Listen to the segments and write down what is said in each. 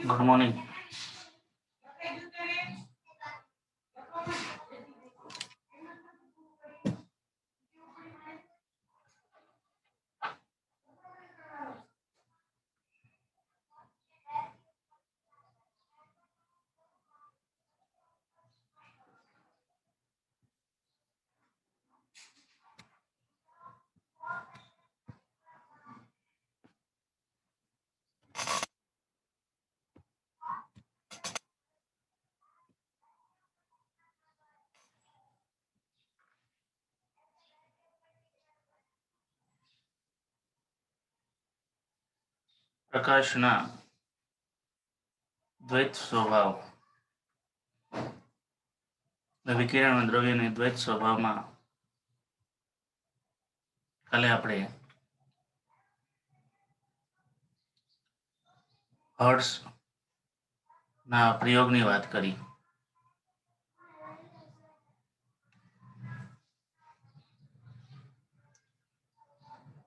Good morning. પ્રકાશના દ્વૈત સ્વભાવ વિકિરણ દ્રવ્યની દ્વૈત સ્વભાવમાં કાલે આપણે હર્ટ્ઝ ના પ્રયોગની વાત કરી.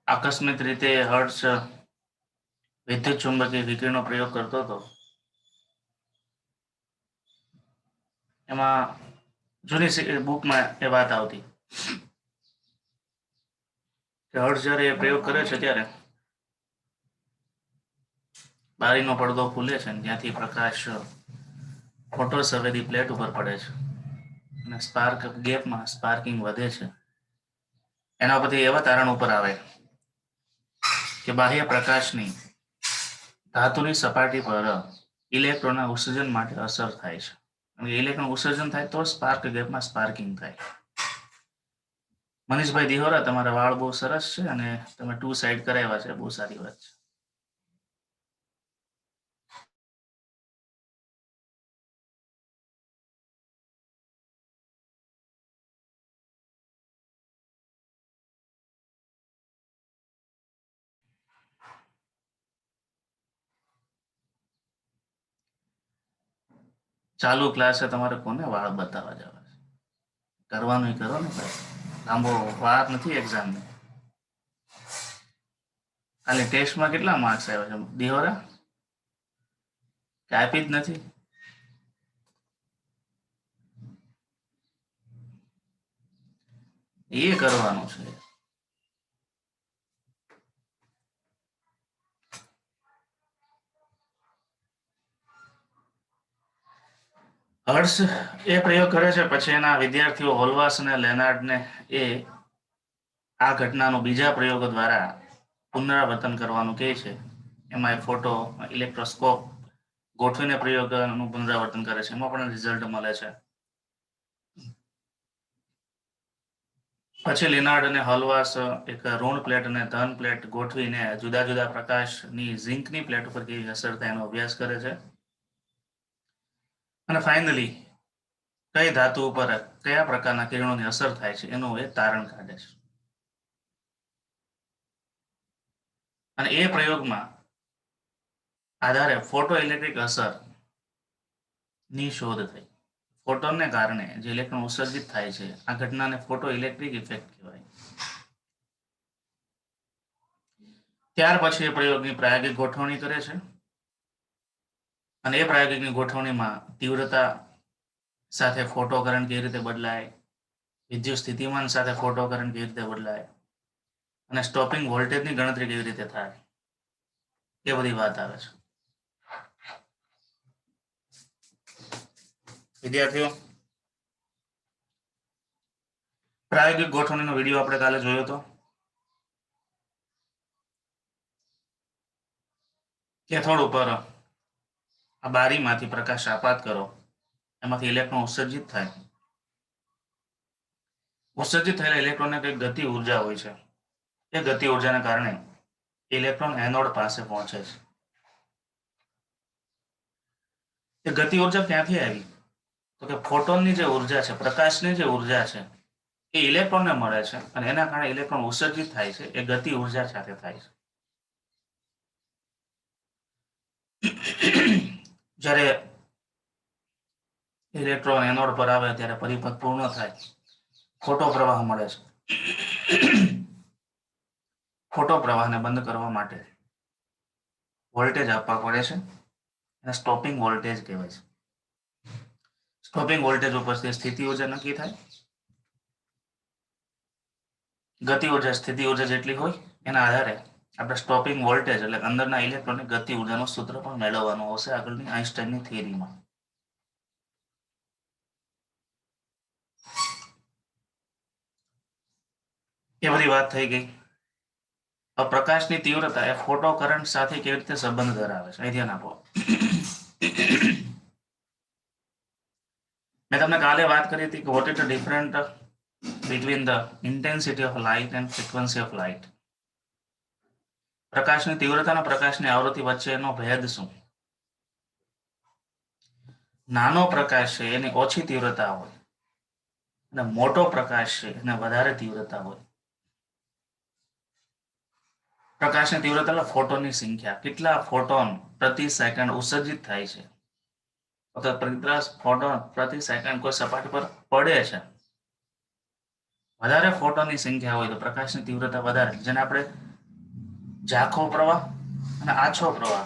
આકસ્મિક રીતે હર્ટ્ઝ વિદ્યુત ચુંબકીય વિકિરણનો પ્રયોગ કરતો હતો. એમાં જૂની બુકમાં એ વાત આવતી કે હર્ટ્ઝ જ્યારે એ પ્રયોગ કરે છે ત્યારે બારીનો પડદો ખુલે છે અને ત્યાંથી પ્રકાશ ફોટો સંવેદી પ્લેટ ઉપર પડે છે અને સ્પાર્ક ગેપમાં સ્પાર્કિંગ વધે છે. એના પરથી એવા તારણ ઉપર આવે કે બાહ્ય પ્રકાશની ધાતુની સપાટી પર ઇલેક્ટ્રોનના ઉત્સર્જન માટે અસર થાય છે. અને ઇલેક્ટ્રોન ઉત્સર્જન થાય તો સ્પાર્ક ગેપમાં સ્પાર્કિંગ થાય. મનીષભાઈ દિહોરા, તમારા વાળ બહુ સરસ છે અને તમે 2 સાઈડ કરાવ્યા છે, બહુ સારી વાત છે. ચાલુ ક્લાસે તમારે કોને વાળ બતાવવા જવા છે? કરવાનું કરો ને ભાઈ, લાંબો વાર નથી એક્ઝામને. ખાલી ટેસ્ટમાં કેટલા માર્ક્સ આવ્યા છે દિહોરા? કે આપી જ નથી? એ કરવાનું છે. હર્ટ્ઝ એ પ્રયોગ કરે છે, પછી એના વિદ્યાર્થીઓ હોલવાસ અને લેનાર્ડને એ આ ઘટનાનું બીજા પ્રયોગો દ્વારા પુનરાવર્તન કરવાનું કહે છે. એમાં એ ફોટો ઇલેક્ટ્રોસ્કોપ ગોઠવીને પ્રયોગનું પુનરાવર્તન કરે છે. એમાં પણ રિઝલ્ટ મળે છે. પછી લિનાર્ડ અને હોલવાસ એક ઋણ પ્લેટ અને ધન પ્લેટ ગોઠવીને જુદા જુદા પ્રકાશની ઝિંકની પ્લેટ ઉપર કેવી અસર થાય એનો અભ્યાસ કરે છે. અને ફાઇનલી કઈ ધાતુ ઉપર કયા પ્રકારના કિરણોની અસર થાય છે એનું એ તારણ કાઢે છે. અને એ પ્રયોગમાં આધારે ફોટો ઇલેક્ટ્રિક અસર ની શોધ થઈ. ફોટોનને કારણે જે ઇલેક્ટ્રોન ઉત્સર્જિત થાય છે, આ ઘટનાને ફોટો ઇલેક્ટ્રિક ઇફેક્ટ કહેવાય. ત્યાર પછી એ પ્રયોગની પ્રાયોગિક ગોઠવણી કરે છે. અને એ પ્રાયોગિકની ગોઠવણીમાં તીવ્રતા સાથે ફોટો કરંટ કેવી રીતે બદલાય, વિદ્યુત સ્થિતિમાન સાથે ફોટો કરંટ કેવી રીતે બદલાય અને સ્ટોપિંગ વોલ્ટેજની ગણતરી કેવી રીતે થાય, એ બધી વાત આવે છે. વિદ્યાર્થીઓ, પ્રાયોગિક ગોઠવણીનો વિડીયો આપણે કાલે જોયો હતો. કેથોડ ઉપર આ બારીમાંથી પ્રકાશ આપાત કરો, એમાંથી ઇલેક્ટ્રોન ઉત્સર્જિત થાય. ઉત્સર્જિત થયેલા ઇલેક્ટ્રોનને કંઈક ગતિ ઉર્જા હોય છે. એ ગતિ ઉર્જાને કારણે ઇલેક્ટ્રોન એનોડ પાસે પહોંચે છે. એ ગતિ ઉર્જા ક્યાંથી આવી? તો કે ફોટોનની જે ઉર્જા છે, પ્રકાશની જે ઉર્જા છે, એ ઇલેક્ટ્રોનને મળે છે અને એના કારણે ઇલેક્ટ્રોન ઉત્સર્જિત થાય છે. એ ગતિ ઉર્જા સાથે થાય છે. જ્યારે ઇલેક્ટ્રોન એનોડ પર આવે ત્યારે પરિપથ પૂર્ણ થાય, ફોટો પ્રવાહ મળે છે. ફોટો પ્રવાહને બંધ કરવા માટે વોલ્ટેજ આપવા પડે છે. એને સ્ટોપિંગ વોલ્ટેજ કહેવાય છે. સ્ટોપિંગ વોલ્ટેજ ઉપરથી સ્થિતિ ઉર્જા નક્કી થાય. ગતિ ઉર્જા સ્થિતિ ઉર્જા જેટલી હોય એના આધારે આપણે સ્ટોપિંગ વોલ્ટેજ એટલે અંદરના ઇલેક્ટ્રોનની ગતિ ઉર્જાનું સૂત્ર પણ મેળવવાનું આવશે આગળની આઇન્સ્ટાઈનની થિયરીમાં. એ બધી વાત થઈ ગઈ. પ્રકાશની તીવ્રતા એ ફોટો કરંટ સાથે કેવી રીતે સંબંધ ધરાવે છે એ ધ્યાન આપો. મેં તમને કાલે વાત કરી હતી કે what is the different between the intensity of light and frequency of light. પ્રકાશની તીવ્રતા અને પ્રકાશની આવૃત્તિ વચ્ચેનો ભેદ શું? નાનો પ્રકાશ છે એની ઓછી તીવ્રતા હોય અને મોટો પ્રકાશ છે એને વધારે તીવ્રતા હોય. પ્રકાશની તીવ્રતા એટલે ફોટોનની સંખ્યા, કેટલા ફોટોન પ્રતિ સેકન્ડ ઉત્સર્જિત થાય છે અથવા ફોટોન પ્રતિ સેકન્ડ કોઈ સપાટી પર પડે છે. વધારે ફોટોનની સંખ્યા હોય તો પ્રકાશની તીવ્રતા વધારે, જેને આપણે ઝાંખો પ્રવાહ અને આછો પ્રવાહ,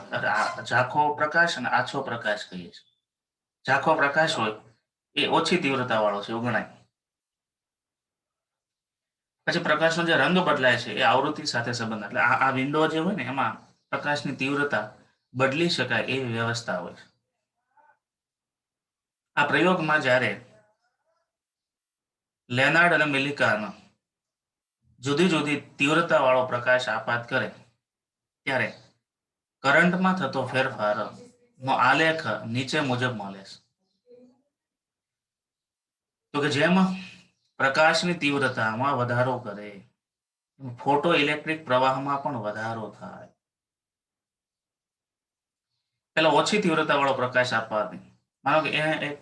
ઝાંખો પ્રકાશ અને આછો પ્રકાશ કહીએ છીએ. ઝાંખો પ્રકાશ હોય એ ઓછી તીવ્રતા વાળો છે એવું ગણાય. પછી પ્રકાશનો જે રંગ બદલાય છે એ આવૃત્તિ સાથે સંબંધ, એટલે આ વિન્ડો જે હોય ને એમાં પ્રકાશની તીવ્રતા બદલી શકાય એવી વ્યવસ્થા હોય છે. આ પ્રયોગમાં જ્યારે લેનાર્ડ અને મિલિકાન જુદી જુદી તીવ્રતા વાળો પ્રકાશ આપાત કરે ત્યારે કરંટમાં થતો ફેરફારનો આલેખ નીચે મુજબ મળે છે. તો કે જેમ પ્રકાશની તીવ્રતામાં વધારો કરે ફોટો ઇલેક્ટ્રિક પ્રવાહમાં પણ વધારો થાય. પેલા ઓછી તીવ્રતા વાળો પ્રકાશ આપવાથી, માનો કે એને એક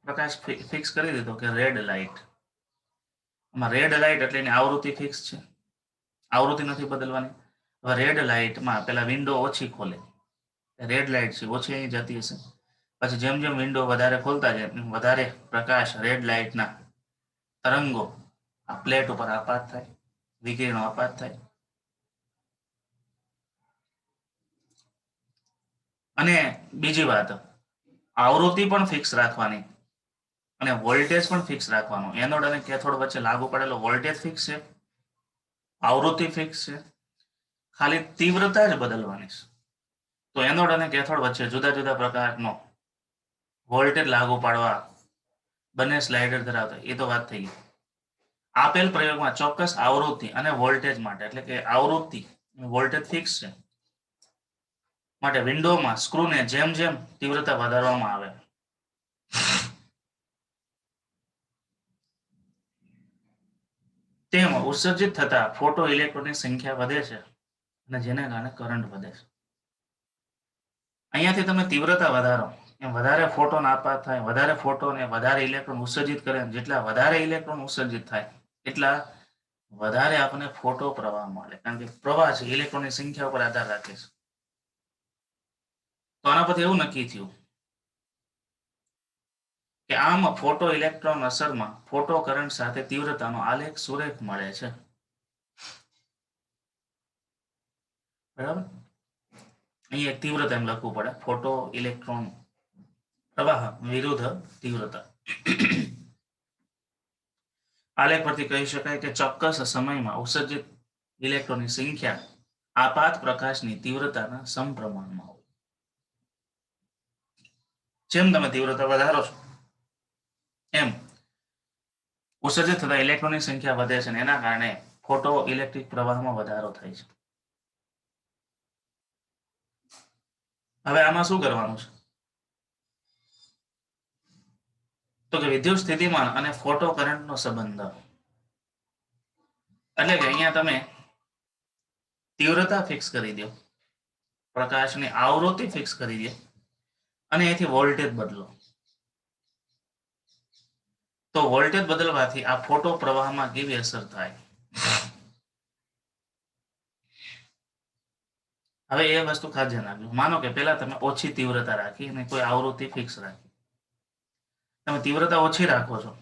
પ્રકાશ ફિક્સ કરી દીધો કે રેડ લાઇટ. રેડ લાઇટ એટલે એની આવૃત્તિ ફિક્સ છે, આવૃત્તિ નથી બદલવાની. હવે રેડ લાઇટમાં પેલા વિન્ડો ઓછી ખોલે, રેડ લાઇટ છે ઓછી અહીં જતી હશે. પછી જેમ જેમ વિન્ડો વધારે ખોલતા જાય વધારે પ્રકાશ રેડ લાઇટના તરંગો આ પ્લેટ ઉપર આપાત થાય, વિકિરણો આપાત થાય. અને બીજી વાત, આવૃત્તિ પણ ફિક્સ રાખવાની અને વોલ્ટેજ પણ ફિક્સ રાખવાનું. એનોડ અને કેથોડ વચ્ચે લાગુ પડેલો વોલ્ટેજ ફિક્સ છે, આવૃત્તિ ફિક્સ છે, ખાલી તીવ્રતા જ બદલવાની છે. તો એનોડ અને કેથોડ વચ્ચે જુદા જુદા પ્રકારનો વોલ્ટેજ લાગુ પાડવા બંને સ્લાઇડર ધરાવતા, એ તો વાત થઈ ગઈ. આપેલ પ્રયોગમાં ચોક્કસ આવૃત્તિ અને વોલ્ટેજ માટે, એટલે કે આવૃત્તિ વોલ્ટેજ ફિક્સ છે માટે વિન્ડોમાં સ્ક્રૂને જેમ જેમ તીવ્રતા વધારવામાં આવે તેમ ઉત્સર્જિત થતા ફોટો ઇલેક્ટ્રોનની સંખ્યા વધે છે અને જેને કારણે કરંટ વધે છે. અહીંયાથી તમે તીવ્રતા વધારો એમ વધારે ફોટોન આપાત થાય, વધારે ફોટોન એ વધારે ઇલેક્ટ્રોન ઉત્સર્જિત કરે, જેટલા વધારે ઇલેક્ટ્રોન ઉત્સર્જિત થાય એટલા વધારે આપણને ફોટો પ્રવાહ મળે, કારણ કે પ્રવાહ છે ઇલેક્ટ્રોનની સંખ્યા ઉપર આધાર રાખે છે. તો આના પરથી એવું નક્કી થયું કે આમ ફોટો ઇલેક્ટ્રોન અસરમાં ફોટો કરંટ સાથે તીવ્રતાનો આલેખ સુરેખ મળે છે. બરાબર, અહીં એક તીવ્રતા એમ લખવું પડે, ફોટો ઇલેક્ટ્રોન પ્રવાહ વિરુદ્ધ તીવ્રતા. આલેખ પરથી કહી શકાય કે ચોક્કસ સમયમાં ઉત્સર્જિત ઇલેક્ટ્રોનની સંખ્યા આપાત પ્રકાશની તીવ્રતાના સમપ્રમાણમાં હોય. જેમ તમે તીવ્રતા વધારો છો એમ ઉત્સર્જિત થતા ઇલેક્ટ્રોનની સંખ્યા વધે છે અને એના કારણે ફોટો ઇલેક્ટ્રિક પ્રવાહમાં વધારો થાય છે. હવે આમાં શું કરવાનું છે તો કે વિદ્યુત સ્થિતિમાન અને ફોટો કરંટનો સંબંધ, એટલે કે અહીંયા તમે તીવ્રતા ફિક્સ કરી દો, પ્રકાશની આવૃત્તિ ફિક્સ કરી દો અને એથી વોલ્ટેજ બદલો. તો વોલ્ટેજ બદલવાથી આ ફોટો પ્રવાહમાં કેવી અસર થાય? હવે એ વસ્તુ ખાસ ધ્યાન રાખજો. માનો કે પહેલા તમે ઓછી તીવ્રતા રાખી અને કોઈ આવૃત્તિ ફિક્સ રાખી, તમે તીવ્રતા ઓછી રાખો છો,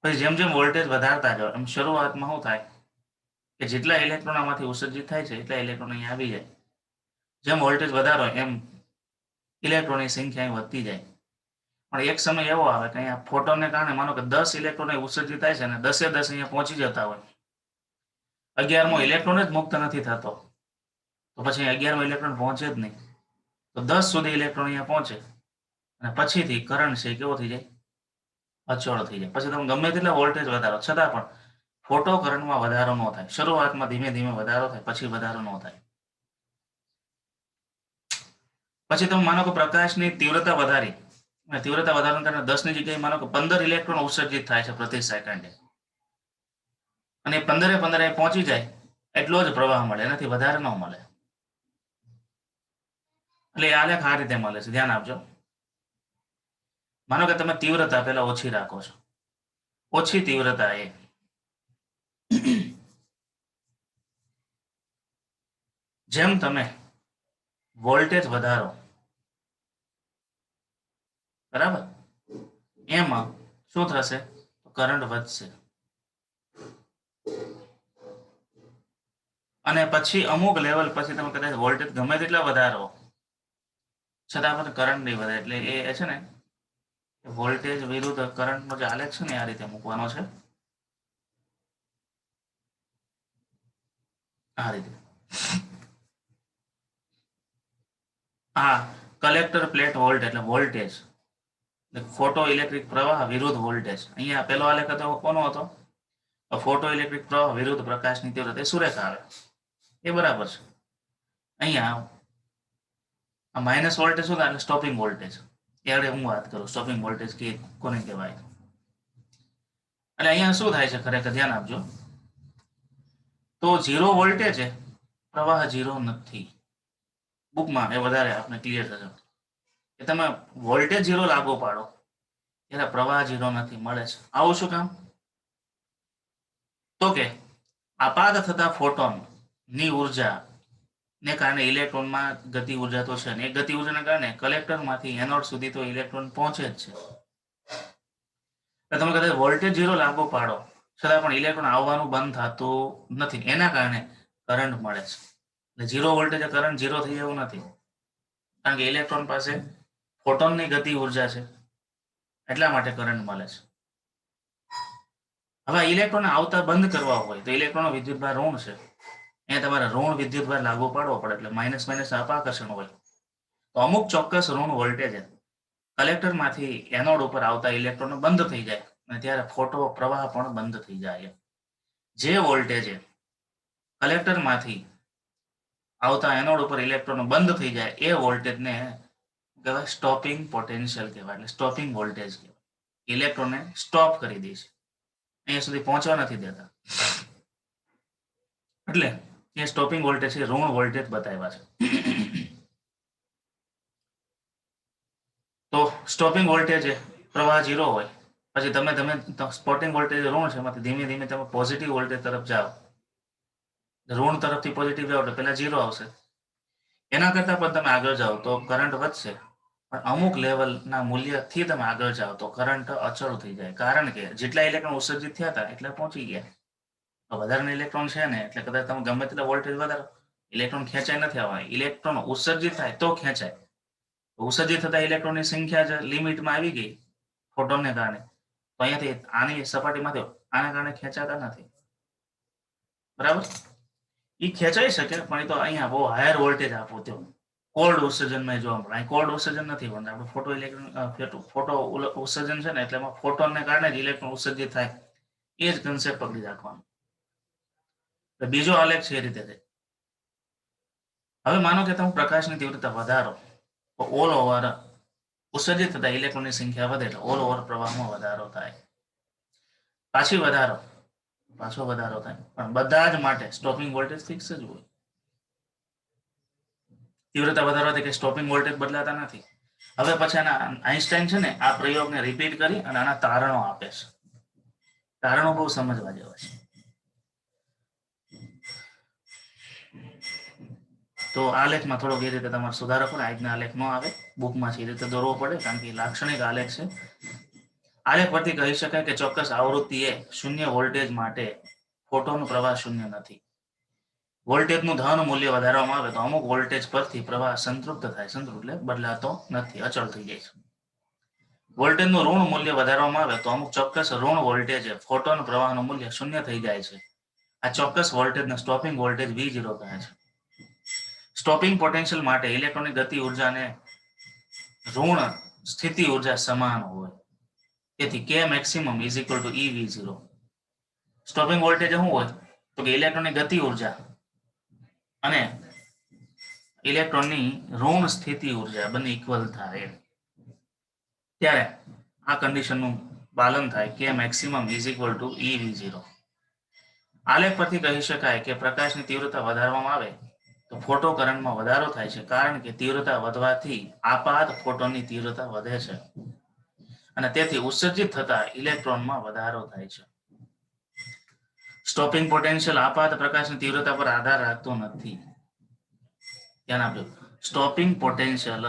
પછી જેમ જેમ વોલ્ટેજ વધારતા જાઓ એમ શરૂઆતમાં શું થાય કે જેટલા ઇલેક્ટ્રોન આમાંથી ઉત્સર્જિત થાય છે એટલા ઇલેક્ટ્રોન અહીંયા આવી જાય. જેમ વોલ્ટેજ વધારો એમ ઇલેક્ટ્રોનની સંખ્યા વધતી જાય. પણ એક સમય એવો આવે કે અહીંયા ફોટોનને કારણે માનો કે 10 ઇલેક્ટ્રોન ઉત્સર્જિત થાય છે અને 10 એ 10 અહીંયા પહોંચી જતા હોય. 11મો ઇલેક્ટ્રોન જ મુક્ત નથી થતો, તો પછી 11મો ઇલેક્ટ્રોન પહોંચે જ નહીં. તો 10 સુધી ઇલેક્ટ્રોન અહીંયા પહોંચે અને પછીથી કરંટ છે કેવો થઈ જાય? અચળ થઈ જાય. પછી તમે ગમે તેટલા વોલ્ટેજ વધારો છતાં પણ ફોટો કરંટમાં વધારો ન થાય. શરૂઆતમાં ધીમે ધીમે વધારો થાય, પછી વધારો ન થાય. પછી તમે માનો કે પ્રકાશની તીવ્રતા વધારી, તીવ્રતા વધારાને કારણે 10ની જગ્યાએ માનો કે 15 ઇલેક્ટ્રોન ઉત્સર્જિત થાય છે પ્રતિ સેકન્ડે, અને 15 પહોંચી જાય એટલો જ પ્રવાહ મળે, એનાથી વધારે ન મળે. એટલે આલેખ આ રીતે મળે છે, ધ્યાન આપજો. માનો કે તમે તીવ્રતા પહેલા ઓછી રાખો છો, ઓછી તીવ્રતા એ જેમ તમે વોલ્ટેજ વધારો, બરાબર, એમાં શું થશે? કરંટ વધશે. અને પછી અમુક લેવલ પછી તમે કદાચ વોલ્ટેજ ગમે તેટલા વધારો છતાં પણ કરંટ નહીં વધે. એટલે એ છે ને વોલ્ટેજ વિરુદ્ધ કરંટનો જે આલેખ છે ને આ રીતે મૂકવાનો છે, આ રીતે. હા, કલેક્ટર પ્લેટ વોલ્ટ એટલે વોલ્ટેજ, ફોટો ઇલેક્ટ્રિક પ્રવાહ વિરુદ્ધ વોલ્ટેજ. અહીંયા પેલો આલેખ હતો કોનો હતો? ફોટો ઇલેક્ટ્રિક પ્રવાહ વિરુદ્ધ પ્રકાશની તીવ્રતા. એ સુરેખ આવે, એ બરાબર છે. અહીંયા માઇનસ વોલ્ટેજ શું થાય? Stopping voltage. ત્યારે હું વાત કરું સ્ટોપિંગ વોલ્ટેજ કે કોને કહેવાય. એટલે અહીંયા શું થાય છે ખરેખર ધ્યાન આપજો. તો 0 વોલ્ટેજ છે, પ્રવાહ 0 નથી. બુકમાં એ વધારે આપણે ક્લિયર થશે કે તમે વોલ્ટેજ 0 લાગુ પાડો ત્યારે પ્રવાહ 0 નથી, મળે છે. આવું શું કામ? તો કે આપાત થતા ફોટોન ની ઉર્જા ને કારણે ઇલેક્ટ્રોનમાં ગતિ ઉર્જા તો છે ને, એ ગતિ ઉર્જાને કારણે કલેક્ટરમાંથી એનોડ સુધી તો ઇલેક્ટ્રોન પહોંચે જ છે. તમે કદાચ વોલ્ટેજ 0 લાગુ પાડો છતાં પણ ઇલેક્ટ્રોન આવવાનું બંધ થતું નથી, એના કારણે કરંટ મળે છે. એટલે 0 વોલ્ટેજ કરંટ 0 થઈ જવું નથી, કારણ કે ઇલેક્ટ્રોન પાસે ફોટોનની ગતિ ઉર્જા છે, એટલા માટે કરંટ મળે છે. હવે ઇલેક્ટ્રોન આવતા બંધ કરવા હોય તો ઇલેક્ટ્રોનનો વિદ્યુતભાર ઋણ છે, અહીંયા તમારે ઋણ વિદ્યુતભાર લાગુ પાડવો પડે, એટલે માઇનસ માઇનસ અપાકર્ષણ હોય. તો અમુક ચોક્કસ ઋણ વોલ્ટેજ કલેક્ટરમાંથી એનોડ ઉપર આવતા ઇલેક્ટ્રોન બંધ થઈ જાય અને ત્યારે ફોટો પ્રવાહ પણ બંધ થઈ જાય. જે વોલ્ટેજ કલેક્ટરમાંથી આવતા એનોડ ઉપર ઇલેક્ટ્રોન બંધ થઈ જાય એ વોલ્ટેજને કહેવાય સ્ટોપિંગ પોટેન્શિયલ કહેવાય, એટલે સ્ટોપિંગ વોલ્ટેજ કહેવાય. ઇલેક્ટ્રોનને સ્ટોપ કરી દે છે, અહીંયા સુધી પહોંચવા નથી દેતા, એટલે એ સ્ટોપિંગ વોલ્ટેજ છે, ઋણ વોલ્ટેજ બતાવ્યા છે. તો સ્ટોપિંગ વોલ્ટેજ પ્રવાહ 0 હોય, પછી તમે સ્પોટિંગ વોલ્ટેજ ઋણ છે, એમાંથી ધીમે ધીમે તમે પોઝિટિવ વોલ્ટેજ તરફ જાઓ, ઋણ તરફથી પોઝિટિવ જાઓ એટલે પહેલા 0 આવશે. એના કરતાં પણ તમે આગળ જાઓ તો કરંટ વધશે, પણ અમુક લેવલના મૂલ્યથી તમે આગળ જાઓ તો કરંટ અચળ થઈ જાય, કારણ કે જેટલા ઇલેક્ટ્રોન ઉત્સર્જિત થયા હતા એટલે પહોંચી ગયા. વધારાના ઇલેક્ટ્રોન છે ને, એટલે કદાચ તમે ગમે તેટલા વોલ્ટેજ વધારો, ઇલેક્ટ્રોન ખેંચાઈ નથી આવવાના. ઇલેક્ટ્રોન ઉત્સર્જિત થાય તો ખેંચાય. ઉત્સર્જિત થતા ઇલેક્ટ્રોનની સંખ્યા જ લિમિટમાં આવી ગઈ ફોટોનને કારણે, તો અહીંયાથી આની સપાટીમાંથી આના કારણે ખેંચાતા નથી, બરાબર. એ ખેંચાઈ શકે પણ એ તો અહીંયા બહુ હાયર વોલ્ટેજ આપો તો કોલ્ડ ઉત્સર્જનમાં જોવા મળે. અહીં કોલ્ડ ઉત્સર્જન નથી હોતું, આપણે ફોટો ઇલેક્ટ્રોન ફોટો ઉત્સર્જન છે ને, એટલે એમાં ફોટોનને કારણે જ ઇલેક્ટ્રોન ઉત્સર્જિત થાય, એ જ કન્સેપ્ટ પકડી રાખવાનો. બીજો આલેખ છે એ રીતે છે. હવે માનો કે તમે પ્રકાશની તીવ્રતા વધારો તો ઓલ ઓવર ઉત્સર્જિત થતા ઇલેક્ટ્રોનની સંખ્યા વધે, એટલે ઓલ ઓવર પ્રવાહમાં વધારો થાય. પાછો વધારો થાય, પણ બધા જ માટે સ્ટોપિંગ વોલ્ટેજ ફિક્સ જ હોય. તીવ્રતા વધારવાથી કે સ્ટોપિંગ વોલ્ટેજ બદલાતા નથી. હવે પછી આઈન્સ્ટાઈન છે ને આ પ્રયોગને રિપીટ કરી અને આના તારણો આપે છે. તારણો બહુ સમજવા જેવા છે. તો આલેખમાં થોડોક એ રીતે તમારે સુધારો કરો. આજના આલેખ ન આવે, બુકમાં છે એ રીતે દોરવો પડે, કારણ કે લાક્ષણિક આલેખ છે. આલેખ પરથી કહી શકાય કે ચોક્કસ આવૃત્તિએ 0 વોલ્ટેજ માટે ફોટોનો પ્રવાહ 0 નથી. વોલ્ટેજનું ધન મૂલ્ય વધારવામાં આવે તો અમુક વોલ્ટેજ પરથી પ્રવાહ સંતૃપ્ત થાય, સંતૃપ્ત એટલે બદલાતો નથી, અચળ થઈ જાય છે. વોલ્ટેજનું ઋણ મૂલ્ય વધારવામાં આવે તો અમુક ચોક્કસ ઋણ વોલ્ટેજ ફોટોન પ્રવાહનું મૂલ્ય શૂન્ય થઈ જાય છે. આ ચોક્કસ વોલ્ટેજને સ્ટોપિંગ વોલ્ટેજ V0 કહે છે. સ્ટોપિંગ પોટેન્શિયલ માટે ઇલેક્ટ્રોનની ગતિ ઉર્જા અને ઋણ સ્થિતિ ઉર્જા સમાન હોય, તેથી K maximum is equal to EV0. Stopping voltage શું હોય તો કે ઇલેક્ટ્રોનની ગતિ ઉર્જા અને ઇલેક્ટ્રોનની ઋણ સ્થિતિ ઉર્જા બંને ઇક્વલ થાય, ત્યારે આ કન્ડિશનનું પાલન થાય. K maximum is equal to EV0. આલેખ પરથી કહી શકાય કે પ્રકાશની તીવ્રતા વધારવામાં આવે તો ફોટો કરંટમાં વધારો થાય છે, કારણ કે તીવ્રતા વધવાથી આપાત ફોટોનની તીવ્રતા વધે છે અને તેથી ઉત્સર્જિત થતા ઇલેક્ટ્રોનમાં વધારો થાય છે. સ્ટોપિંગ પોટેન્શિયલ આપાત પ્રકાશની તીવ્રતા પર આધાર રાખતો નથી. ધ્યાન આપજો, સ્ટોપિંગ પોટેન્શિયલ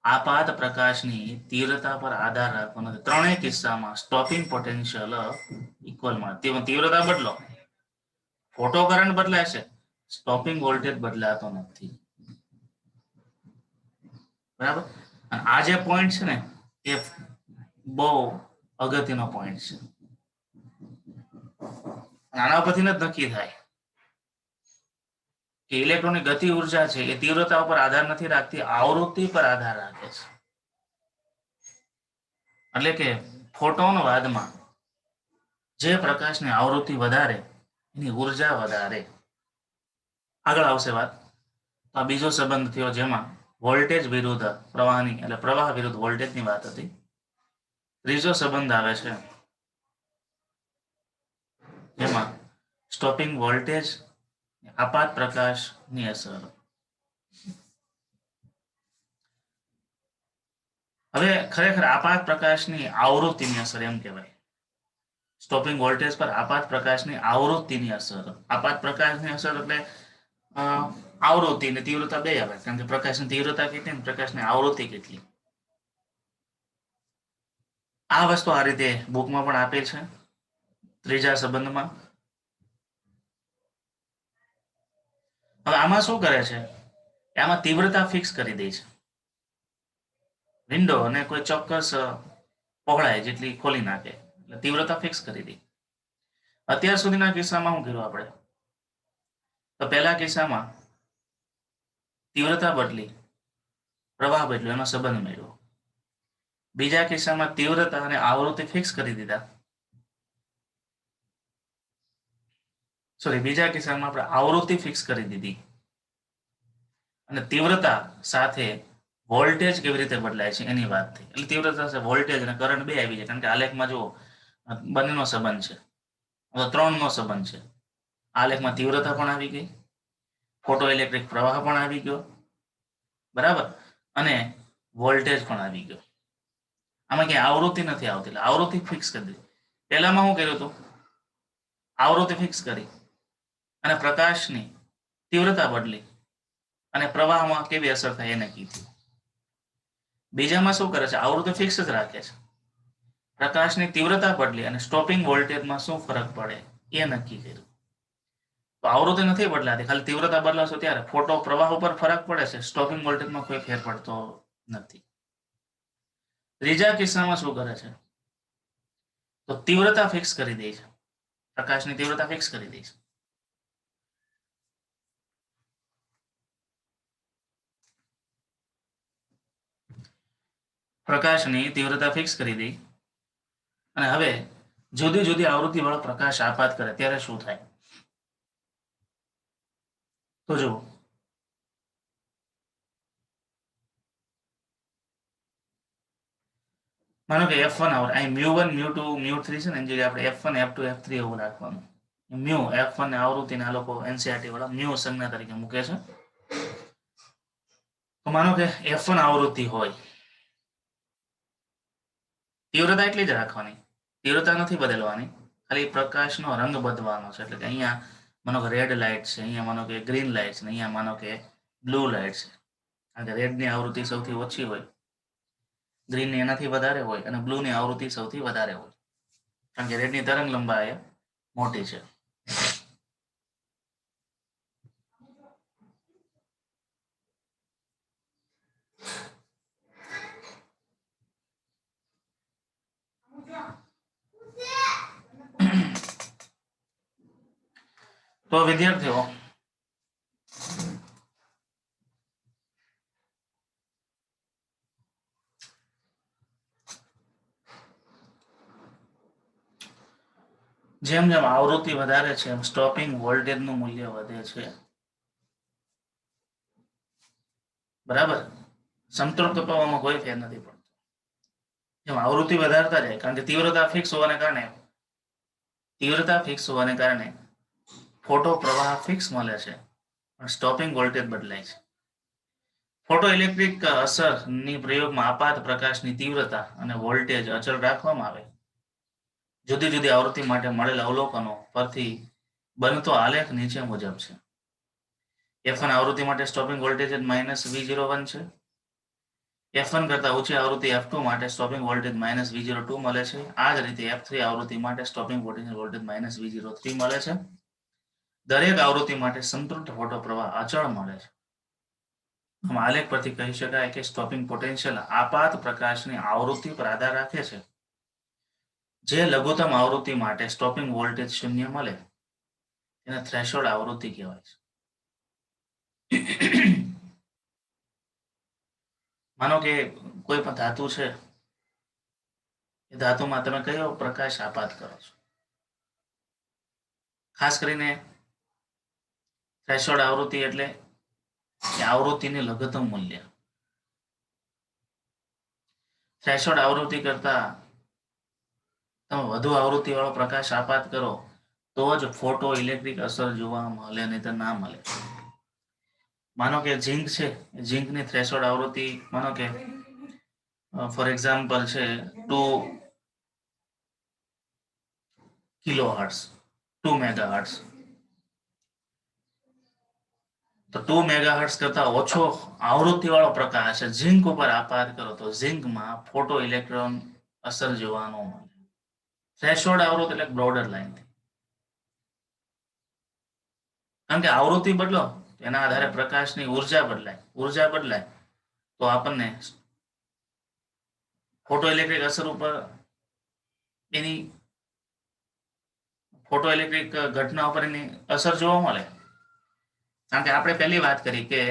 આપાત પ્રકાશની તીવ્રતા પર આધાર રાખતો નથી. ત્રણેય કિસ્સામાં સ્ટોપિંગ પોટેન્શિયલ ઇક્વલ મળે. તીવ્રતા બદલો, ફોટો કરંટ બદલાય છે, સ્ટોપિંગ વોલ્ટેજ બદલાતો નથી. બરાબર. અને આ જે પોઈન્ટ છે ને એ બહુ અગત્યનો પોઈન્ટ છે. આના પરથી જ નક્કી થાય કે ઇલેક્ટ્રોનની ગતિ ઉર્જા છે એ તીવ્રતા ઉપર આધાર નથી રાખતી, આવૃત્તિ પર આધાર રાખે છે. એટલે કે ફોટોન વાદમાં જે પ્રકાશની આવૃત્તિ વધારે એની ઉર્જા વધારે. આગળ આવશે વાત. તો આ બીજો સંબંધ થયો જેમાં વોલ્ટેજ વિરુદ્ધ પ્રવાહની એટલે પ્રવાહ વિરુદ્ધ વોલ્ટેજની વાત હતી. ત્રીજો સંબંધ આવે છે જેમાં સ્ટોપિંગ વોલ્ટેજ આપાત પ્રકાશની અસર. હવે ખરેખર આપાત પ્રકાશની આવૃત્તિની અસર એમ કહેવાય. સ્ટોપિંગ વોલ્ટેજ પર આપાત પ્રકાશની આવૃત્તિની અસર. આપાત પ્રકાશની અસર એટલે આવૃત્તિ અને તીવ્રતા બે આવે, કારણ કે પ્રકાશની તીવ્રતા કેટલી ને પ્રકાશની આવૃત્તિ કેટલી. આ વસ્તુ આ રીતે બુકમાં પણ આપેલ છે ત્રીજા સંબંધમાં. હવે આમાં શું કરે છે, આમાં તીવ્રતા ફિક્સ કરી દે છે. વિન્ડો અને કોઈ ચોક્કસ પહોળાઈ જેટલી ખોલી નાખે એટલે તીવ્રતા ફિક્સ કરી દે. અત્યાર સુધીના કિસ્સામાં શું કર્યું આપણે, તો પહેલા કિસ્સામાં તીવ્રતા બદલી, પ્રવાહ બદલ્યો, એનો સંબંધ મેળવ્યો. બીજા કિસ્સામાં તીવ્રતા અને આવૃત્તિ ફિક્સ કરી દીધા. બીજા કિસ્સામાં આપણે આવૃત્તિ ફિક્સ કરી દીધી અને તીવ્રતા સાથે વોલ્ટેજ કેવી રીતે બદલાય છે એની વાત થઈ. એટલે તીવ્રતા સાથે વોલ્ટેજ અને કરંટ બે આવી જાય, કારણ કે આલેખમાં જો બંનેનો સંબંધ છે, ત્રણનો સંબંધ છે. આલેખમાં તીવ્રતા પણ આવી ગઈ, ફોટો ઇલેક્ટ્રિક પ્રવાહ પણ આવી ગયો, બરાબર, અને વોલ્ટેજ પણ આવી ગયો. આમાં ક્યાંય આવૃત્તિ નથી આવતી, એટલે આવૃત્તિ ફિક્સ કરી દીધી. પહેલામાં શું કર્યું હતું, આવૃત્તિ ફિક્સ કરી અને પ્રકાશની તીવ્રતા બદલી અને પ્રવાહમાં કેવી અસર થાય એ નક્કી થયું. બીજામાં શું કરે છે, આવૃત્તિ ફિક્સ જ રાખે છે, પ્રકાશની તીવ્રતા બદલી અને સ્ટોપિંગ વોલ્ટેજમાં શું ફરક પડે એ નક્કી કર્યું. તો આવૃત્તિ નથી બદલાતી, ખાલી તીવ્રતા બદલાશો ત્યારે ફોટો પ્રવાહ ઉપર ફરક પડે છે, સ્ટોપિંગ વોલ્ટેજમાં કોઈ ફેર પડતો નથી. ત્રીજા કિસ્સામાં શું કરે છે, તો તીવ્રતા ફિક્સ કરી દે છે, પ્રકાશની તીવ્રતા ફિક્સ કરી દે છે. પ્રકાશની તીવ્રતા ફિક્સ કરી દઈ અને હવે જુદી જુદી આવૃત્તિ વાળો પ્રકાશ આપાત કરે ત્યારે શું થાય, તો જુઓ. માનો કે F1 અહીં μ1 μ2 μ3 છે ને, એની જગ્યાએ આપણે F1 F2 F3 એવું રાખવાનું. મ્યુ F1 ને આવૃત્તિને આ લોકો NCERT વાળા મ્યુ સંજ્ઞા તરીકે મૂકે છે. તો માનો કે F1 આવૃત્તિ હોય, તીવ્રતા એટલી જ રાખવાની, તીવ્રતા નથી બદલવાની, ખાલી પ્રકાશનો રંગ બદલવાનો છે. એટલે કે અહીંયા માનો કે રેડ લાઇટ છે, અહીંયા માનો કે ગ્રીન લાઇટ છે, અહીંયા માનો કે બ્લુ લાઇટ છે. કારણ કે રેડની આવૃત્તિ સૌથી ઓછી હોય, ગ્રીનની એનાથી વધારે હોય અને બ્લુની આવૃત્તિ સૌથી વધારે હોય, કારણ કે રેડની તરંગ લંબાઈ મોટી છે. તો વિદ્યાર્થીઓ જેમ જેમ આવૃત્તિ વધારે છે એમ સ્ટોપિંગ વોલ્ટેજ નું મૂલ્ય વધે છે. બરાબર, સમતોલ તપાવવામાં કોઈ ફેર નથી પડતો. જેમ આવૃત્તિ વધારતા જાય, કારણ કે તીવ્રતા ફિક્સ હોવાને કારણે ફોટો પ્રવાહ ફિક્સ મળે છે, પણ સ્ટોપિંગ વોલ્ટેજ બદલાય છે. ફોટો ઇલેક્ટ્રિક અસરની પ્રયોગમાં આપાત પ્રકાશની તીવ્રતા અને વોલ્ટેજ અચળ રાખવામાં આવે. જુદી જુદી આવૃત્તિ માટે મળેલ અવલોકનો પરથી બનતો આલેખ નીચે મુજબ છે. F1 આવૃત્તિ માટે સ્ટોપિંગ વોલ્ટેજ -V01 છે. F1 કરતા ઊંચી આવૃત્તિ F2 માટે સ્ટોપિંગ વોલ્ટેજ -V02 મળે છે. આ જ રીતે F3 આવૃત્તિ માટે સ્ટોપિંગ વોલ્ટેજ -V03 મળે છે. દરેક આવૃત્તિ માટે સંતૃપ્ત ફોટો પ્રવાહ અચળ મળે છે. આલેખ પરથી કહી શકાય કે સ્ટોપિંગ પોટેન્શિયલ આપાત પ્રકાશની આવૃત્તિ પર આધાર રાખે છે. જે લઘુત્તમ આવૃત્તિ માટે સ્ટોપિંગ વોલ્ટેજ 0 મળે તેને થ્રેશોલ્ડ આવૃત્તિ કહેવાય છે. માનો કે કોઈ પણ ધાતુ છે, એ ધાતુમાં તમે કયો પ્રકાશ આપાત કરો છો? ખાસ કરીને થ્રેશોલ્ડ આવૃત્તિ એટલે આવૃત્તિનું લઘુત્તમ મૂલ્ય. થ્રેશોલ્ડ આવૃત્તિ કરતા તમે વધુ આવૃત્તિ વાળો પ્રકાશ આપાત કરો તો જ ફોટો ઇલેક્ટ્રિક અસર જોવા મળે, નહીં તો ના મળે. માનો કે ઝીંક છે, ઝીંકની થ્રેશોલ્ડ આવૃત્તિ માનો કે ફોર એક્ઝામ્પલ છે 2 કિલોહર્ટ્ઝ, 2 મેગાહર્ટ્ઝ. તો 2 મેગાહર્ટ્ઝ કરતા ઓછો આવૃત્તિ વાળો પ્રકાશ ઝીંક ઉપર આપાત કરો તો ઝીંકમાં ફોટો ઇલેક્ટ્રોન અસર જોવા ન મળે. થ્રેશોલ્ડ આવૃત્તિ એટલે બ્રોડર લાઈન. કારણ કે આવૃત્તિ બદલો એના આધારે પ્રકાશની ઉર્જા બદલાય તો આપણને ફોટો ઇલેક્ટ્રિક અસર ઉપર એની ફોટો ઇલેક્ટ્રિક ઘટના ઉપર એની અસર જોવા મળે. કારણ કે આપણે પહેલી વાત કરી કે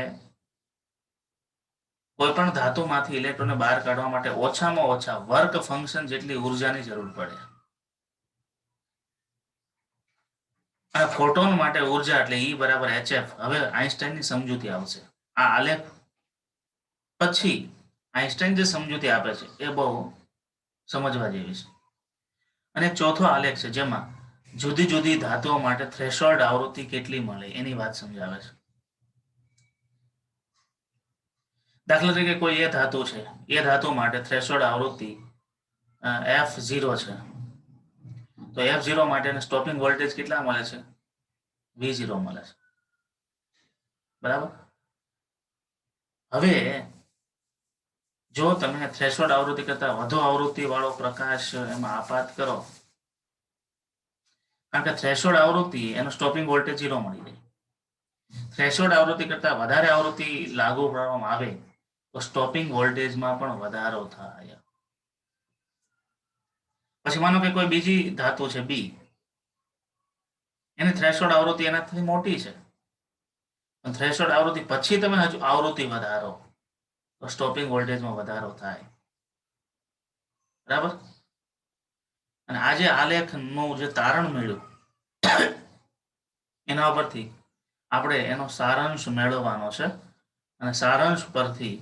કોઈ પણ ધાતુમાંથી ઇલેક્ટ્રોનને બહાર કાઢવા માટે ઓછામાં ઓછા વર્ક ફંક્શન જેટલી ઉર્જાની જરૂર પડે. અને ફોટોન માટે ઉર્જા એટલે E બરાબર hf. હવે આઈન્સ્ટાઈનની સમજૂતી આવશે. આ આલેખ પછી આઈન્સ્ટાઈન જે સમજૂતી આપે છે એ બહુ સમજવા જેવી છે. અને ચોથો આલેખ છે જેમાં જુદી જુદી ધાતુઓ માટે થ્રેશોલ્ડ આવૃત્તિ કેટલી મળે એની વાત સમજાવે છે. દાખલા તરીકે કોઈ એ ધાતુ છે, એ ધાતુ માટે થ્રેશોલ્ડ આવૃત્તિ F0 છે, તો F0 માટે સ્ટોપિંગ વોલ્ટેજ કેટલા મળે છે? V0 મળે છે. બરાબર. હવે જો તમે થ્રેશોલ્ડ આવૃત્તિ કરતા વધુ આવૃત્તિ વાળો પ્રકાશ એમાં આપાત કરો, કારણ કે થ્રેશોલ્ડ આવૃત્તિ એનો સ્ટોપિંગ વોલ્ટેજ 0 મળી જાય. થ્રેશોલ્ડ આવૃત્તિ કરતા વધારે આવૃત્તિ લાગુ કરવામાં આવે તો સ્ટોપિંગ વોલ્ટેજમાં પણ વધારો થાય. પછી માનો કે કોઈ બીજી ધાતુ છે બી, એની થ્રેશોલ્ડ આવૃત્તિ એનાથી મોટી છે, થ્રેશોલ્ડ આવૃત્તિ પછી તમે હજુ આવૃત્તિ વધારો તો સ્ટોપિંગ વોલ્ટેજમાં વધારો થાય. બરાબર. અને આજે આલેખનું જે તારણ મળ્યું એના પરથી આપણે એનો સારાંશ મેળવવાનો છે. અને સારાંશ પરથી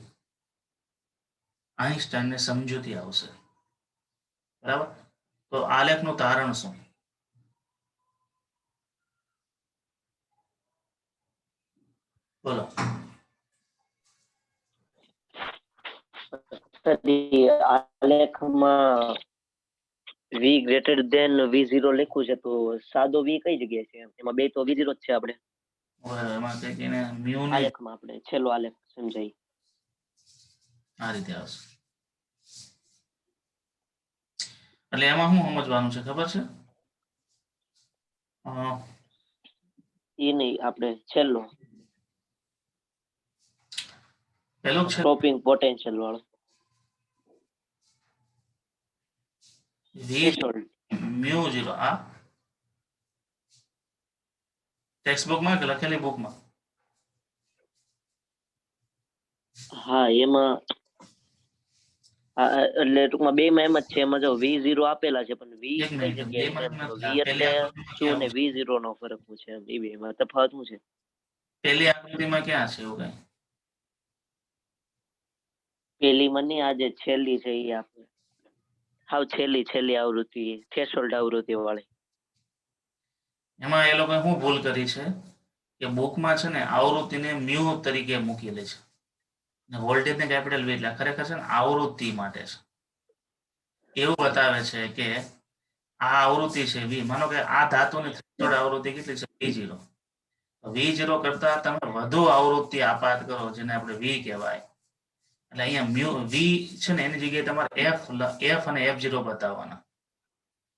આઈન્સ્ટાઈનને સમજૂતી આવશે. બરાબર. તો આલેખનું તારણ શું? બોલો. આલેખમાં V ગ્રેટર ધેન V0 લખ્યું છે, તો સાદો V કઈ જગ્યાએ છે? એમાં બે તો V0 જ છે. આપણે એમાં કંઈક એને મ્યુની આલેખમાં આપણે છેલ્લો આલેખ સમજાય આ રીતે આવશે. એટલે એમાં શું સમજવાનું છે ખબર છે? એ નહીં, આપણે છેલ્લો પેલું છે સ્ટોપિંગ પોટેન્શિયલ વાળો થ્રેશોલ્ડ મ્યુ 0. આ ટેક્સ્ટ બુકમાં કે લખેલી બુકમાં? હા એમાં એટલે ટૂંકમાં બે માં એમ જ છે. એમાં જો V0 આપેલા છે પણ V એક કઈ મિનિટ, જગ્યાએ છે બેમાં એમ, એમ તો V નથી. આ એટલે પહેલી આકૃતિમાં શું ક્યાં ને આવું છે? V0 નો ફરક પૂછે એમ, એ બેમાં તફાવત શું છે? પહેલી આકૃતિમાં ક્યાં છે એવું કઈ? પેલી માં નહીં, આ જે છેલ્લી છે એ આપણે હાવ છેલ્લી આવૃત્તિ, થ્રેશોલ્ડ આવૃત્તિ વાળી. એમાં એ લોકોએ શું ભૂલ કરી છે કે બુકમાં છે ને આવૃત્તિને મ્યુ તરીકે મૂકેલી છે ને વોલ્ટેજને કેપિટલ V, એટલે ખરેખર છે ને આવૃત્તિ માટે છે. એવું બતાવે છે કે આ આવૃત્તિ છે V. માનો કે આ ધાતુની થ્રેશોલ્ડ આવૃત્તિ કેટલી છે? V0. V0 કરતા તમે વધુ આવૃત્તિ આપાત કરો જેને આપણે V કહેવાય, એટલે અહીંયા મ્યુ V છે ને એની જગ્યાએ તમારે F અને F0 બતાવવાના.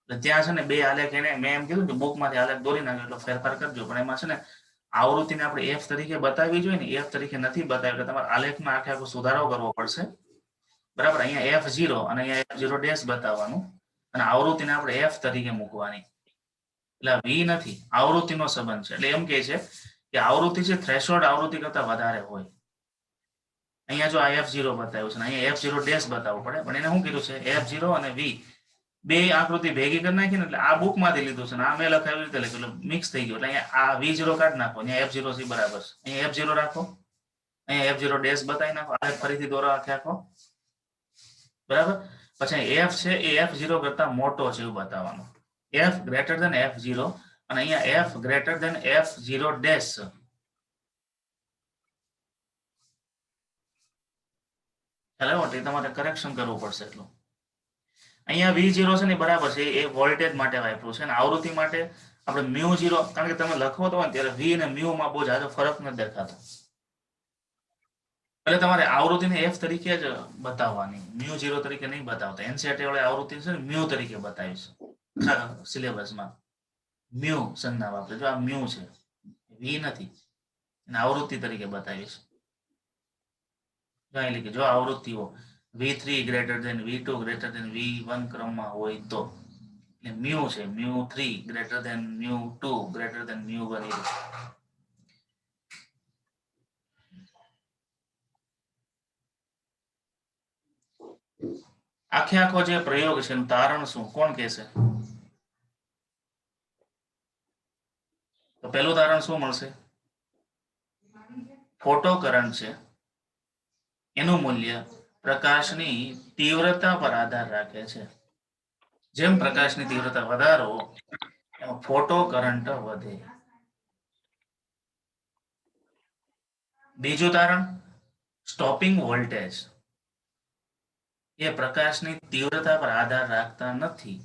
એટલે ત્યાં છે ને બે આલેખ, એને મેં એમ કીધું કે બુકમાંથી આલેખ દોરી નાખ્યો એટલો ફેરફાર કરજો, પણ એમાં છે ને આવૃત્તિને આપણે F તરીકે બતાવવી જોઈએ ને, F તરીકે નથી બતાવી, એટલે તમારે આલેખમાં આખે આખો સુધારો કરવો પડશે. બરાબર, અહીંયા F0 અને અહીંયા F0 ડેશ બતાવવાનું અને આવૃત્તિને આપણે F તરીકે મૂકવાની. એટલે V નથી, આવૃત્તિનો સંબંધ છે. એટલે એમ કહે છે કે આવૃત્તિ છે થ્રેશોલ્ડ આવૃત્તિ કરતા વધારે હોય. અહીંયા જો આ F0 બતાવ્યું છે, અહીંયા F0 ડેશ બતાવવું પડે, પણ એને શું કીધું છે F0 અને V બે આકૃતિ ભેગી કરી નાખી ને, એટલે આ બુક માંથી લીધું છે ને આ મેં લખાવી રીતે લખ્યું, એટલે મિક્સ થઈ ગયું. એટલે અહીંયા આ V0 કાઢી નાખો, અહીંયા F0 છે બરાબર છે, અહીંયા F0 રાખો, અહીંયા F0 ડેશ બતાવી નાખો, આ ફરીથી દોરો આખે આખો. બરાબર, પછી F છે એ F0 કરતા મોટો છે એવું બતાવવાનું. F ગ્રેટર ધેન F0 અને અહીંયા F greater than F0 dash. તમારે કરેક્શન કરવું પડશે એટલું. અહીંયા V0 છે ને બરાબર છે, એ વોલ્ટેજ માટે વાપર્યું છે અને આવૃત્તિ માટે આપણે મ્યુ0, કારણ કે તમે લખો તો ત્યારે V અને મ્યુમાં બહુ જાજો ફરક નથી દેખાતો, એટલે તમારે આવૃત્તિને F તરીકે જ બતાવવાની, મ્યુ0 તરીકે નહીં બતાવતા. એનસીઆરટી વાળી આવૃત્તિ છે ને મ્યુ તરીકે બતાવીશ સિલેબસમાં. મ્યુ સંજ્ઞા વાપરે, જો આ મ્યુ છે, V નથી, અને આવૃત્તિ તરીકે બતાવીશ. જો આવૃત્તિઓ V3 greater than V2 greater than V1 ક્રમમાં હોય તો, એટલે મ્યુ છે, મ્યુ3 ગ્રેટર ધેન મ્યુ2 ગ્રેટર ધેન મ્યુ1. આખે આખો જે પ્રયોગ છે એનું તારણ શું, કોણ કહેશે? તો પહેલું તારણ શું મળશે? ફોટો કરંટ છે એનું મૂલ્ય પ્રકાશની તીવ્રતા પર આધાર રાખે છે. જેમ પ્રકાશની તીવ્રતા વધારો એમ ફોટો કરંટ વધે. બીજું તારણ, સ્ટોપિંગ વોલ્ટેજ એ પ્રકાશની તીવ્રતા પર આધાર રાખતા નથી,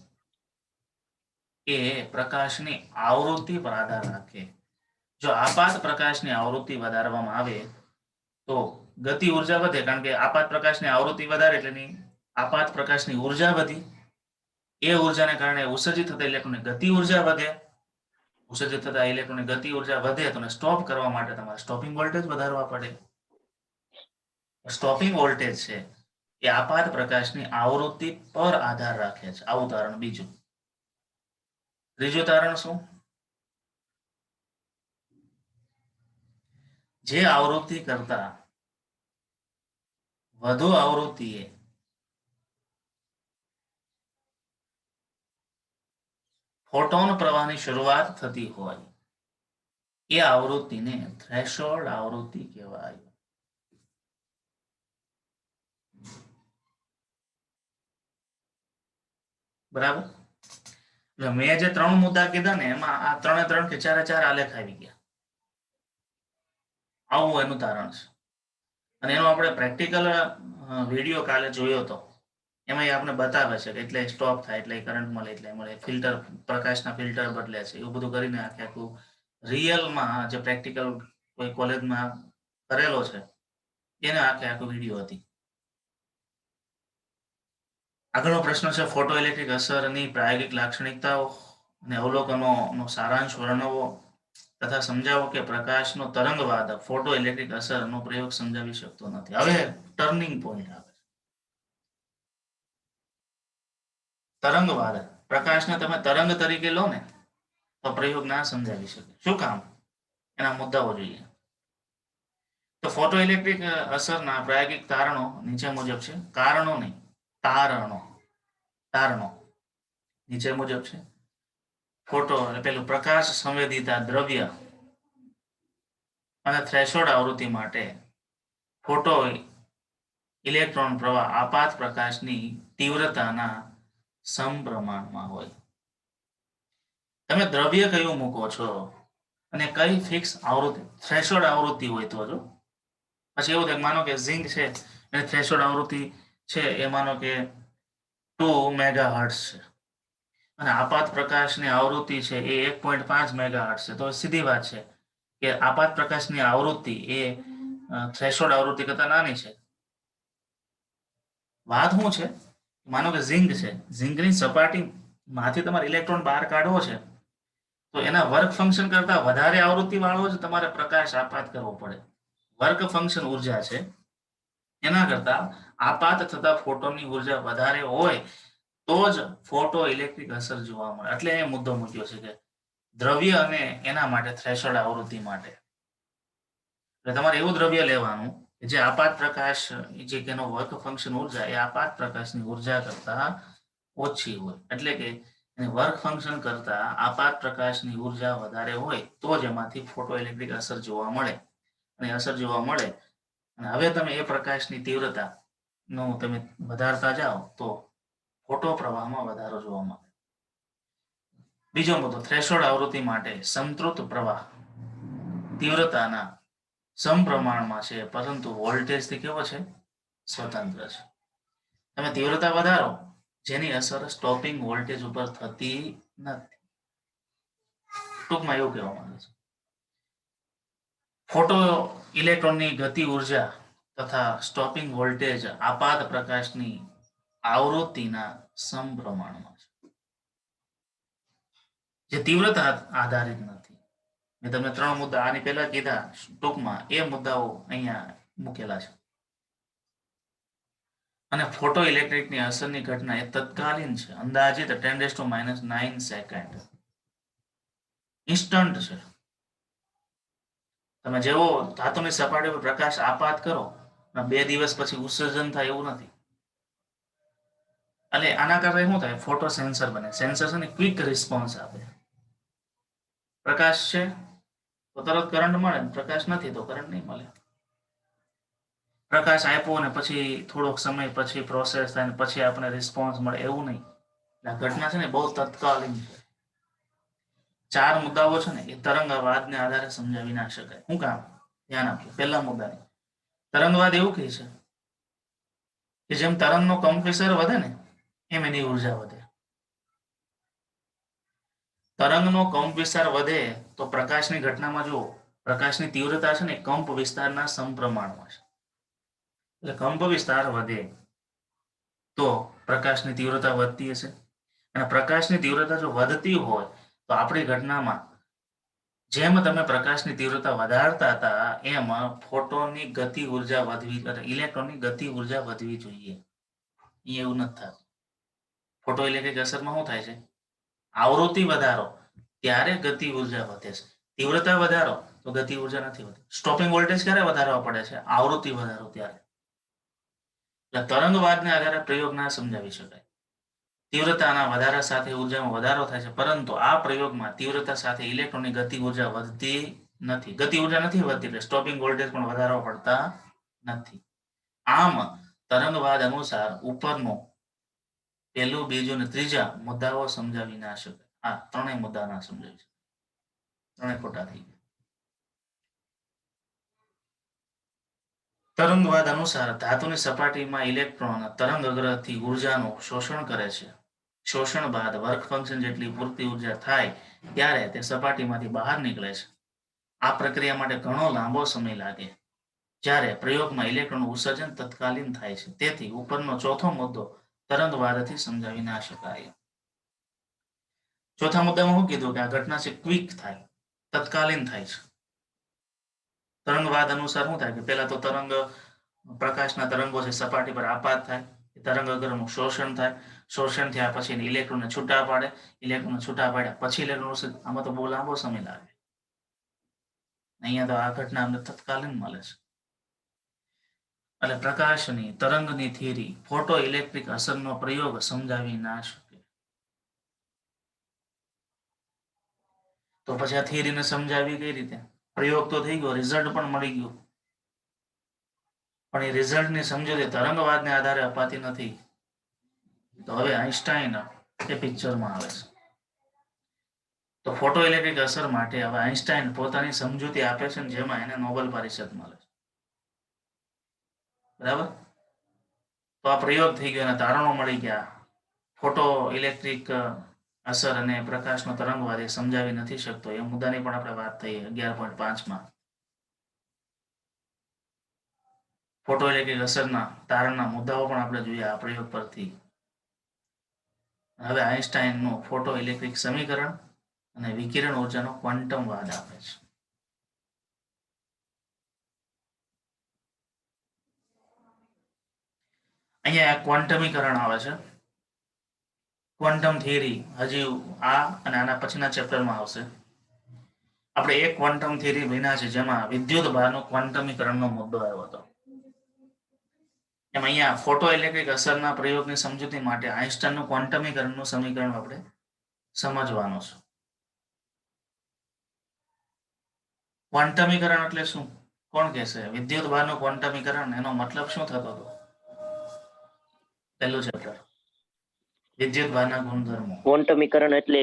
એ પ્રકાશની આવૃત્તિ પર આધાર રાખે. જો આપાત પ્રકાશની આવૃત્તિ વધારવામાં આવે તો ગતિ ઉર્જા વધે, કારણ કે આપાત પ્રકાશની આવૃત્તિ વધારે એટલે આપાત પ્રકાશની ઉર્જા વધી, એ ઉર્જાને કારણે ઉત્સર્જિત થતા ઇલેક્ટ્રોનની ગતિ ઉર્જા વધે, ઉત્સર્જિત થતા ઇલેક્ટ્રોનની ગતિ ઉર્જા વધે તો સ્ટોપ કરવા માટે તમારે સ્ટોપિંગ વોલ્ટેજ વધારવા પડે. સ્ટોપિંગ વોલ્ટેજ છે એ આપાત પ્રકાશની આવૃત્તિ પર આધાર રાખે છે. આવું તારણ બીજું. ત્રીજું તારણ શું? જે આવૃત્તિ કરતા વધુ આવૃત્તિએ ફોટોન પ્રવાહની શરૂઆત થતી હોય એ આવૃત્તિને થ્રેશોલ્ડ આવૃત્તિ કહેવાય. બરાબર, એટલે મેં જે 3 મુદ્દા કીધા ને એમાં આ 3 કે 4 આલેખ આવી ગયા. આવું એનું તારણ છે. અને એનો આપણે પ્રેક્ટિકલ વિડીયો કાલે જોયો હતો, એમાં આપણે બતાવે છે કે એટલે સ્ટોપ થાય, એટલે કરંટ મળે, એટલે મળે, ફિલ્ટર, પ્રકાશના ફિલ્ટર બદલે છે, એવું બધું કરીને આખે આખું રિયલમાં જે પ્રેક્ટિકલ કોઈ કોલેજમાં કરેલો છે એને આખે આખું વિડીયો હતી. આગળનો પ્રશ્ન છે, ફોટો ઇલેક્ટ્રિક અસરની પ્રાયોગિક લાક્ષણિકતાઓ અને અવલોકનોનો સારાંશ વર્ણવો તથા સમજાવો કે પ્રકાશનો તરંગવાદ ફોટો ઇલેક્ટ્રિક અસરનો પ્રયોગ સમજાવી શકતો નથી. હવે ટર્નિંગ પોઈન્ટ આવે. તરંગવાદ, પ્રકાશને તમે તરંગ તરીકે લો ને તો પ્રયોગ ના સમજાવી શકે. શું કામ? એના મુદ્દાઓ જોઈએ. તો ફોટોઇલેક્ટ્રિક અસરના પ્રાયોગિક તારણો નીચે મુજબ છે. કારણો નહીં, તારણો. તારણો નીચે મુજબ છે. ફોટો પેલું પ્રકાશ સંવેદિતા દ્રવ્ય અને થ્રેશોલ્ડ આવૃત્તિ માટે ફોટો ઇલેક્ટ્રોન પ્રવાહ આપાત પ્રકાશની તીવ્રતાના સમપ્રમાણમાં હોય. તમે દ્રવ્ય કયું મૂકો છો અને કઈ ફિક્સ આવૃત્તિ થ્રેશોલ્ડ આવૃત્તિ હોય તો જો પછી એવું થાય માનો કે ઝિંક છે અને થ્રેશોલ્ડ આવૃત્તિ છે એ માનો કે 2 મેગાહર્ટ્ઝ છે અને આપાત પ્રકાશની આવૃત્તિ છે એ 1.5 મેગાહર્ટ્ઝ છે. તો સીધી વાત છે કે આપાત પ્રકાશની આવૃત્તિ એ થ્રેશોલ્ડ આવૃત્તિ કરતા નાની છે. વાત શું છે, માનો કે ઝિંક છે, ઝિંકની સપાટીમાંથી તમારે ઇલેક્ટ્રોન બહાર કાઢવો છે તો એના વર્ક ફંક્શન કરતા વધારે આવૃત્તિ વાળો જ તમારે પ્રકાશ આપાત કરવો પડે. વર્ક ફંક્શન ઉર્જા છે એના કરતા આપાત થતા ફોટોનની ઉર્જા વધારે હોય તો જ ફોટો ઇલેક્ટ્રિક અસર જોવા મળે. એટલે એ મુદ્દો મૂક્યો છે કે દ્રવ્ય અને એના માટે થ્રેશોલ્ડ આવૃત્તિ માટે એટલે તમારે એવું દ્રવ્ય લેવાનું કે જે આપાત પ્રકાશ જે એનો વર્ક ફંક્શન ઉર્જા એ આપાત પ્રકાશની ઉર્જા કરતા ઓછી હોય. એટલે કે વર્ક ફંક્શન કરતા આપાત પ્રકાશની ઉર્જા વધારે હોય તો જ એમાંથી ફોટો ઇલેક્ટ્રિક અસર જોવા મળે. અને અસર જોવા મળે અને હવે તમે એ પ્રકાશની તીવ્રતા નું તમે વધારતા જાઓ તો ફોટો પ્રવાહમાં વધારો જોવા મળે. બીજો મુદ્દો થ્રેશોલ્ડ આવૃત્તિ માટે સંતૃપ્ત પ્રવાહ તીવ્રતાના સમપ્રમાણમાં છે પરંતુ વોલ્ટેજથી કેવો છે, સ્વતંત્ર છે. તમે તીવ્રતા વધારો જેની અસર સ્ટોપિંગ વોલ્ટેજ ઉપર થતી નથી. ટૂંકમાં એવું કહેવા માંગે છે. ફોટો ઇલેક્ટ્રોનની ગતિ ઉર્જા તથા સ્ટોપિંગ વોલ્ટેજ આપાત પ્રકાશની આવૃત્તિના સમપ્રમાણમાં છે, જે તીવ્રતા આધારિત નથી. મેં તમને 3 મુદ્દા આની પહેલા કીધા, ટૂંકમાં એ મુદ્દાઓ અહીંયા મૂકેલા છે. અને ફોટો ઇલેક્ટ્રિકની અસરની ઘટના એ તત્કાલીન છે, અંદાજિત 10⁻⁹ સેકન્ડ, ઇન્સ્ટન્ટ છે. તમે જેવો ધાતુની સપાટી પર પ્રકાશ આપાત કરો અને 2 દિવસ પછી ઉત્સર્જન થાય એવું નથી. એટલે આના કારણે શું થાય, ફોટો સેન્સર બને. સેન્સર છે ને ક્વિક રિસ્પોન્સ આપે. પ્રકાશ છે તો તરત કરંટ મળે, પ્રકાશ નથી તો કરંટ નહીં મળે. પ્રકાશ આપ્યો અને પછી થોડોક સમય પછી પ્રોસેસ થાય પછી આપણે રિસ્પોન્સ મળે એવું નહીં. આ ઘટના છે ને બહુ તત્કાલીન છે. 4 મુદ્દાઓ છે ને એ તરંગવાદને આધારે સમજાવી ના શકાય. શું કામ? ધ્યાન આપજો. પહેલા મુદ્દાની તરંગવાદ એવું કહે છે કે જેમ તરંગનો કંપવિસ્તાર વધે ને એમ એની ઉર્જા વધે. તરંગનો કંપ વિસ્તાર વધે તો પ્રકાશની ઘટનામાં જુઓ, પ્રકાશની તીવ્રતા છે ને કંપ વિસ્તારના સમપ્રમાણમાં છે. એટલે કંપ વિસ્તાર વધે તો પ્રકાશની તીવ્રતા વધતી હશે અને પ્રકાશની તીવ્રતા જો વધતી હોય તો આપણી ઘટનામાં જેમ તમે પ્રકાશની તીવ્રતા વધારતા હતા એમ ફોટોનની ગતિ ઉર્જા વધવી, ઇલેક્ટ્રોનની ગતિ ઉર્જા વધવી જોઈએ. એવું નથી થતું. ફોટો ઇલેક્ટ્રિક અસરમાં શું થાય છે, આવૃત્તિ વધારો ત્યારે ગતિ ઉર્જા વધે છે, તીવ્રતા વધારો તો ગતિ ઉર્જા નથી વધતી. સ્ટોપિંગ વોલ્ટેજ ક્યારે વધારવા પડે છે, આવૃત્તિ વધારો ત્યારે. એટલે તરંગવાદને આધારે પ્રયોગ ના સમજાવી શકાય. તીવ્રતાના વધારા સાથે ઉર્જામાં વધારો થાય છે પરંતુ આ પ્રયોગમાં તીવ્રતા સાથે ઇલેક્ટ્રોનની ગતિ ઉર્જા વધતી નથી. ગતિ ઉર્જા નથી વધતી એટલે સ્ટોપિંગ વોલ્ટેજ પણ વધારવા પડતા નથી. આમ તરંગવાદ અનુસાર ઉપરનો પહેલું, બીજું અને ત્રીજા મુદ્દાઓ સમજાવી ના શકાય. આ 3 મુદ્દા ના સમજાવી શકાય, 3 ખોટા થઈ ગયા. તરંગવાદ અનુસાર ધાતુની સપાટીમાં ઇલેક્ટ્રોન તરંગગ્રહથી ઉર્જાનું શોષણ કરે છે. શોષણ બાદ વર્ક ફંક્શન જેટલી પૂરતી ઉર્જા થાય ત્યારે તે સપાટીમાંથી બહાર નીકળે છે. આ પ્રક્રિયા માટે ઘણો લાંબો સમય લાગે જ્યારે પ્રયોગમાં ઇલેક્ટ્રોનનું ઉત્સર્જન તત્કાલીન થાય છે. તેથી ઉપરનો ચોથો મુદ્દો તરંગવાદથી સમજાવી ના શકાય. ચોથા મુદ્દામાં શું કીધું કે આ ઘટના છે ક્વિક થાય, તત્કાલીન થાય છે. તરંગવાદ અનુસાર શું થાય કે પહેલા તો પ્રકાશના તરંગો છે સપાટી પર આપાત થાય, તરંગગ્રહનું શોષણ થાય, શોષણ થયા પછી ઇલેક્ટ્રોનને છૂટા પાડે, ઇલેક્ટ્રોનને છૂટા પાડ્યા પછી ઇલેક્ટ્રોન, આમાં તો બહુ લાંબો સમય લાગે. અહીંયા તો આ ઘટના અમને તત્કાલીન મળે છે. એટલે પ્રકાશની તરંગની થિયરી ફોટો ઇલેક્ટ્રિક અસરનો પ્રયોગ સમજાવી ના શકે. તો પછી આ થિયરીને સમજાવી કઈ રીતે? પ્રયોગ તો થઈ ગયો, રિઝલ્ટ પણ મળી ગયું, પણ એ રિઝલ્ટની સમજૂતી તરંગવાદને આધારે અપાતી નથી. તો હવે આઈન્સ્ટાઈન એ પિક્ચરમાં આવે છે. તો ફોટો ઇલેક્ટ્રિક અસર માટે હવે આઈન્સ્ટાઈન પોતાની સમજૂતી આપે છે, જેમાં એને નોબેલ પારિતોષિક મળે છે. બરાબર. તો આ પ્રયોગ થઈ ગયો અને તારણો મળી ગયા. ફોટો ઇલેક્ટ્રિક અસર અને પ્રકાશનો તરંગવાદ એ સમજાવી નથી શકતો એ મુદ્દાની પણ આપણે વાત થઈ 11.5 ફોટો ઇલેક્ટ્રિક અસરના તારણના મુદ્દાઓ પણ આપણે જોયા આ પ્રયોગ પરથી. હવે આઈન્સ્ટાઈનનું ફોટો ઇલેક્ટ્રિક સમીકરણ અને વિકિરણ ઉર્જાનો ક્વોન્ટમ વાદ આપે છે. અહીંયા ક્વોન્ટમીકરણ આવે છે. ક્વોન્ટમ થિયરી હજી આ અને આના પછીના ચેપ્ટરમાં આવશે. આપણે એક ક્વોન્ટમ થિયરી ભણ્યા છે જેમાં વિદ્યુત ભારનો ક્વોન્ટમીકરણનો મુદ્દો આવ્યો હતો. એમ અહીંયા ફોટો ઇલેક્ટ્રિક અસરના પ્રયોગની સમજૂતી માટે આઈન્સ્ટાઈનનું ક્વોન્ટમીકરણનું સમીકરણ આપણે સમજવાનું છે. ક્વોન્ટમીકરણ એટલે શું? કોણ કહેશે? વિદ્યુત ભારનું ક્વોન્ટમીકરણ, એનો મતલબ શું થતો હતો? પહેલું ચેપ્ટર વિદ્યુત ભારના ગુણધર્મો. ક્વોન્ટમીકરણ એટલે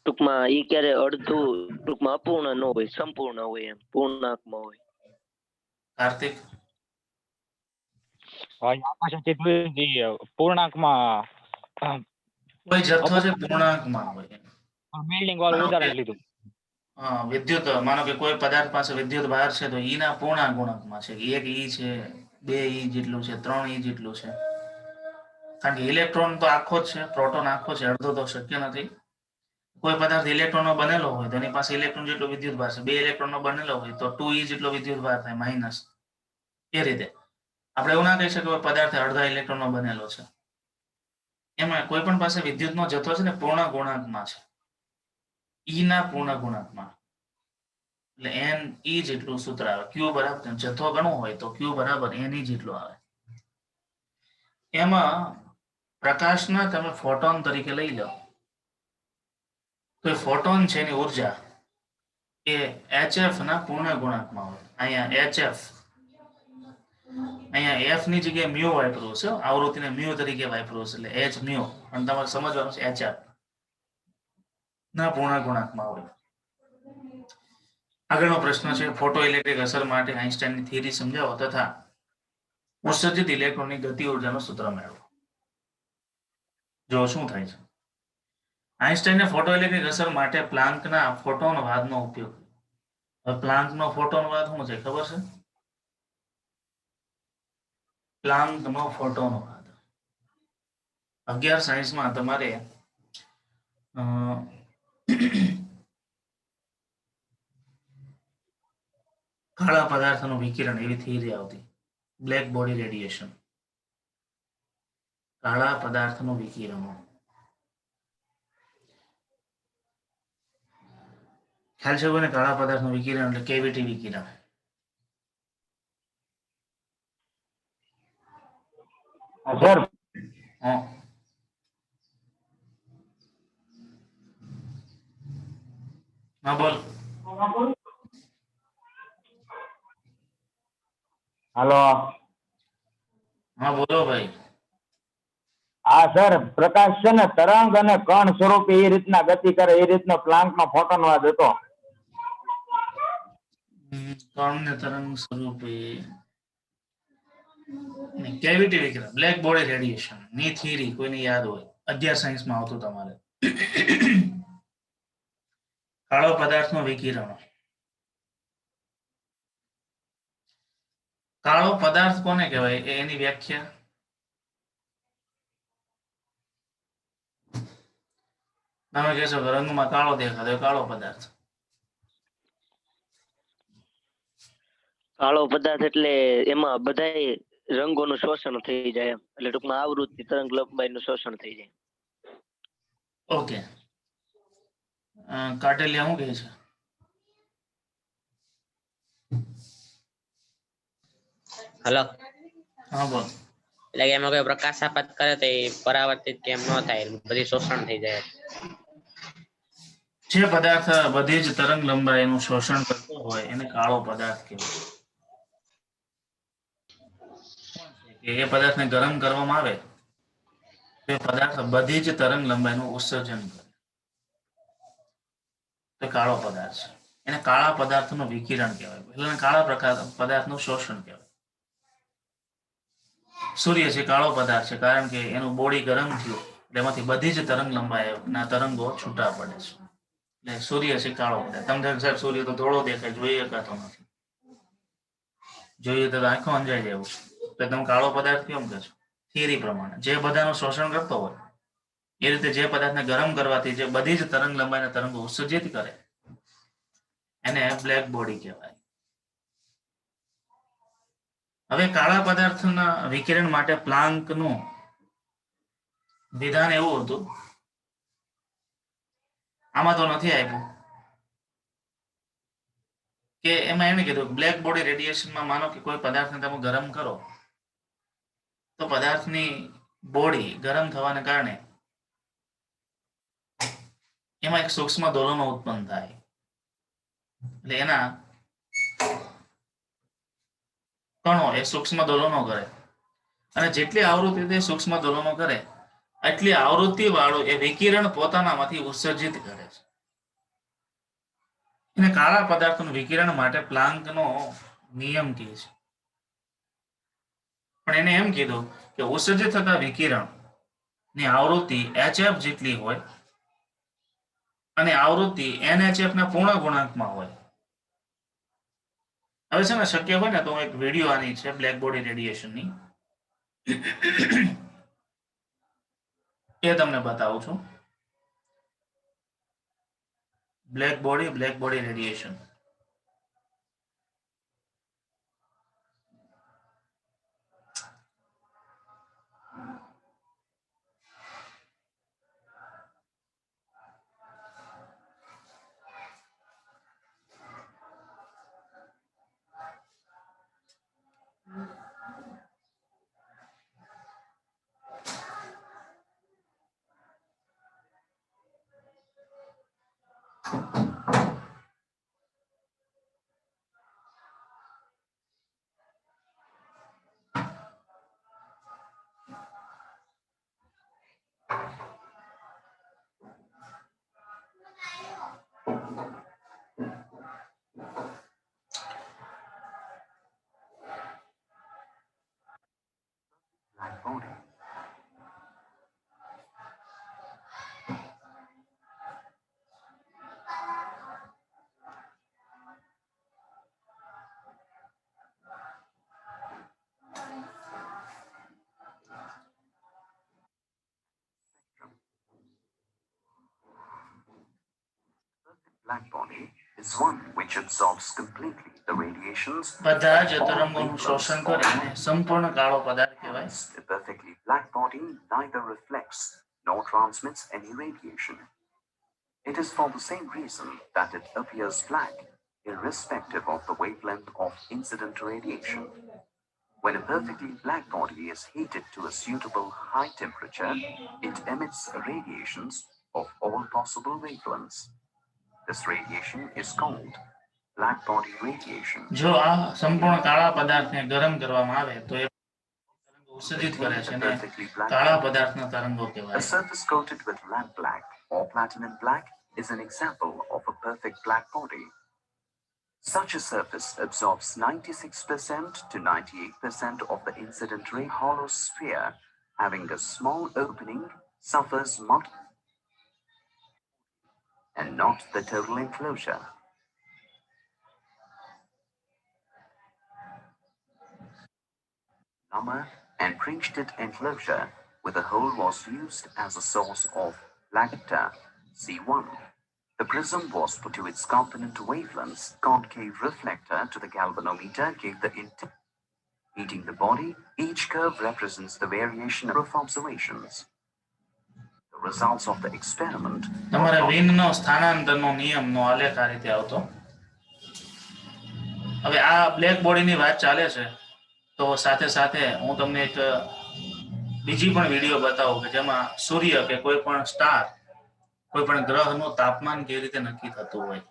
ટૂંકમાં ઈ ક્યારે અડધું ટૂંકમાં અપૂર્ણ ન હોય, સંપૂર્ણ હોય, એમ પૂર્ણાંકમાં હોય. કાર્તિક? પૂર્ણાંકમાં કોઈ જથ્થો છે પૂર્ણાંકમાં હોય. બિલ્ડિંગ વાળું ઉદાહરણ લીધું. વિદ્યુત, માનો કે કોઈ પદાર્થ પાસે વિદ્યુત ભાર છે તો ઈ ના પૂર્ણાંક ગુણકમાં છે. 1 ઈ છે, 2 ઈ જેટલું છે, 3 ઈ જેટલું છે. કારણ કે ઇલેક્ટ્રોન તો આખો જ છે, પ્રોટોન આખો છે, અડધો તો શક્ય નથી. કોઈ પદાર્થ ઇલેક્ટ્રોનનો બનેલો હોય તો એની પાસે ઇલેક્ટ્રોન જેટલો વિદ્યુત ભાર છે. 2 ઇલેક્ટ્રોનનો બનેલો હોય તો 2 ઈ જેટલો વિદ્યુત ભાર થાય, માઇનસ. એ રીતે આપણે એવું ના કહી શકીએ કે પદાર્થ અડધા ઇલેક્ટ્રોનનો બનેલો છે. એમાં કોઈ પણ પાસે વિદ્યુતનો જથ્થો છે ને પૂર્ણ ગુણાંકમાં છે, ઈ ના પૂર્ણ ગુણાંકમાં. એટલે n ઈ જેટલું સૂત્ર આવે. q બરાબર, જથ્થો ગણવો હોય તો q બરાબર n ઈ જેટલું આવે. એમાં પ્રકાશના તમે ફોટોન તરીકે લઈ લો તો ફોટોન છે એની ઉર્જા એ hf ના પૂર્ણ ગુણાંકમાં હોય. અહીંયા hf, અહીંયા f ની જગ્યાએ મ્યુ વાપર્યું છે, આવૃત્તિને મ્યુ તરીકે વાપર્યું છે, એટલે h મ્યુ. અને તમારે સમજવાનું છે hf ના પૂર્ણ ગુણાંકમાં હોય. આગળનો પ્રશ્ન છે ફોટો ઇલેક્ટ્રિક અસર માટે આઈન્સ્ટાઈનની થિયરી સમજાવો તથા ઉત્સર્જિત ઇલેક્ટ્રોનની ગતિ ઉર્જાનું સૂત્ર મેળવો. જો શું થાય છે. આઈન્સ્ટાઈને ફોટો ઇલેક્ટ્રિક અસર માટે પ્લાન્કના ફોટોન વાદનો ઉપયોગ. હવે પ્લાન્કનો ફોટોન વાદ શું છે ખબર છે? પ્લાન્કનો ફોટોન વાદ 11 સાયન્સમાં તમારે કાળા પદાર્થનું વિકિરણ એવી થિયરી આવતી. બ્લેક બોડી રેડિયેશન, કાળા પદાર્થનું વિકિરણ. ખ્યાલ છે કોઈને? કાળા પદાર્થનું વિકિરણ એટલે કેવિટી વિકિરણ. સર હા બોલ. હાલો. હા બોલો ભાઈ. હા સર, પ્રકાશ છે ને તરંગ અને કણ સ્વરૂપે એ રીતના ગતિ કરે એ રીતનો પ્લાન્કમાં ફોટોનવાદ હતો. કણ ને તરંગ સ્વરૂપે કેવિટી વિકિરણ, બ્લેક બોડી રેડિયેશન ની થિયરી કોઈને યાદ હોય 11 સાયન્સમાં આવતું તમારે. કાળો પદાર્થનું વિકિરણ. કાળો પદાર્થ કોને કહેવાય એની વ્યાખ્યા તમે કહેશો કે રંગમાં કાળો દેખાતો કાળો પદાર્થ. કાળો પદાર્થ એટલે એમાં બધાય રંગોનું શોષણ થઈ જાય એમ. એટલે ટૂંકમાં આવૃત્તિ તરંગ લંબાઈનું શોષણ થઈ જાય. ઓકે. કાટેલિયા શું કહે છે? હલો, હા બોલ. એટલે કે એમાં કોઈ પ્રકાશ આપાત કરે તો એ પરાવર્તિત કેમ ન થાય, બધી શોષણ થઈ જાય. જે પદાર્થ બધી જ તરંગ લંબાઈનું શોષણ કરતો હોય એને કાળો પદાર્થ કહેવાય. કે એ પદાર્થને ગરમ કરવામાં આવે તો એ પદાર્થ બધી જ તરંગ લંબાઈનું ઉત્સર્જન કરે તો કાળો પદાર્થ છે. એને કાળા પદાર્થનું વિકિરણ કહેવાય. એટલે કાળા પદાર્થનું શોષણ કહેવાય. સૂર્ય છે કાળો પદાર્થ છે કારણ કે એનું બોડી ગરમ થયું એટલે એમાંથી બધી જ તરંગ લંબાઈના તરંગો છૂટા પડે છે. એટલે સૂર્ય છે કાળો પદાર્થ. તમને સાહેબ સૂર્ય તો ધોળો દેખાય, જોઈએ શકાતો નથી, જોઈએ તો આંખો અંજાઈ જાય એવું છે. એટલે તમે કાળો પદાર્થ કેમ કહેશો? થિયરી પ્રમાણે જે બધાનું શોષણ કરતો હોય એ રીતે જે પદાર્થને ગરમ કરવાથી જે બધી જ તરંગ લંબાઈના તરંગો ઉત્સર્જિત કરે એને બ્લેક બોડી કહેવાય. હવે કાળા પદાર્થના વિકિરણ માટે પ્લાન્કનું વિધાન એવું હતું, આમાં તો નથી આપ્યું, કે એમાં એને કીધું બ્લેક બોડી રેડિયેશનમાં માનો કે કોઈ પદાર્થને તમે ગરમ કરો તો પદાર્થની બોડી ગરમ થવાને કારણે એમાં એક સૂક્ષ્મ દોલનો ઉત્પન્ન થાય. એટલે એના કણો એ સૂક્ષ્મ દોલનો કરે અને જેટલી આવૃત્તિ તે સૂક્ષ્મ દોલનો કરે એટલી આવૃત્તિ વાળું એ વિકિરણ પોતાનામાંથી ઉત્સર્જિત કરે છે. એને કાળા પદાર્થનું વિકિરણ માટે પ્લાન્કનો નિયમ કહે છે. પણ એને એમ કીધું કે ઉત્સર્જિત થતા વિકિરણ ની આવૃત્તિ HF જેટલી હોય અને આવૃત્તિ NHF ના પૂર્ણ ગુણાંકમાં હોય. હવે છે ને શક્ય હોય ને તો એક વિડીયો આની છે બ્લેક બોડી રેડિયેશનની, એ તમને બતાવું છું. Black body radiation. Black body. Black body is one which absorbs completely the radiations બધા જ of all તરંગોનું શોષણ કરે wavelengths. અને સંપૂર્ણ કાળો પદાર્થ કહેવાય. A perfectly black body neither reflects nor transmits any radiation. It is for the same reason that it appears black, irrespective of the wavelength of incident radiation. When a perfectly black body is heated to a suitable high temperature, it emits radiations of all possible wavelengths. This radiation is called black body radiation. જો આ સંપૂર્ણ કાળા પદાર્થને ગરમ કરવામાં આવે તો એ તરંગો ઉત્સર્જિત કરે છે અને કાળા પદાર્થના તરંગો A કહેવાય. surface coated with lamp black or platinum black is an example of a perfect black body. Such a surface absorbs 96% to 98% of the incident ray. Hollow sphere having a small opening suffers much and not the total enclosure. Lumber and pre-slit enclosure with a hole was used as a source of black matter, C1. The prism was put to its component wavelengths. Concave reflector to the galvanometer gave the heating the body. Each curve represents the variation of observations. The results of the experiment તમારે વિનનો સ્થાનાંતરનો નિયમનો આલેખ આ રીતે આવતો. હવે આ black બોડીની વાત ચાલે છે તો સાથે સાથે હું તમને એક બીજી પણ વિડીયો બતાવું કે જેમાં સૂર્ય કે કોઈ પણ સ્ટાર કોઈ પણ ગ્રહનું તાપમાન કેવી રીતે નક્કી થતું હોય.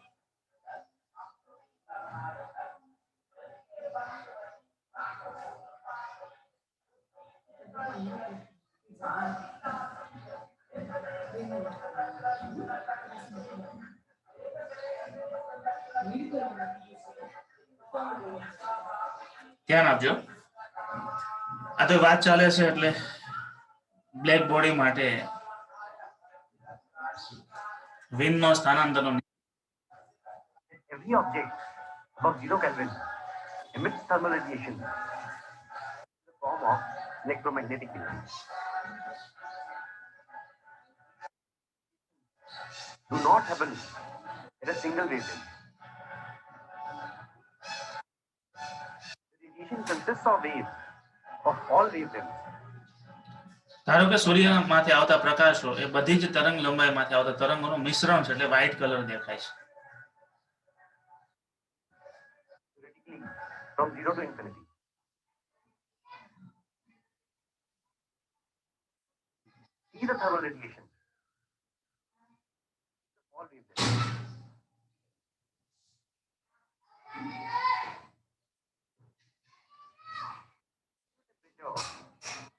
ધ્યાન આપજો. આ તો વાત ચાલે છે એટલે બ્લેક બોડી માટે વિનનો સ્થાનાંતરનો Every object above 0 Kelvin emits thermal radiation in the form of electromagnetic waves. Do not happen at a single wavelength. The radiation consists of waves of all wavelengths. ધારો કે સૂર્યમાંથી આવતા પ્રકાશો એ બધી જ તરંગ લંબાઈમાંથી આવતા તરંગોનું મિશ્રણ છે એટલે વ્હાઇટ કલર દેખાય છે. Theoretically, from 0 to infinity. See the thermal radiation. All wavelengths.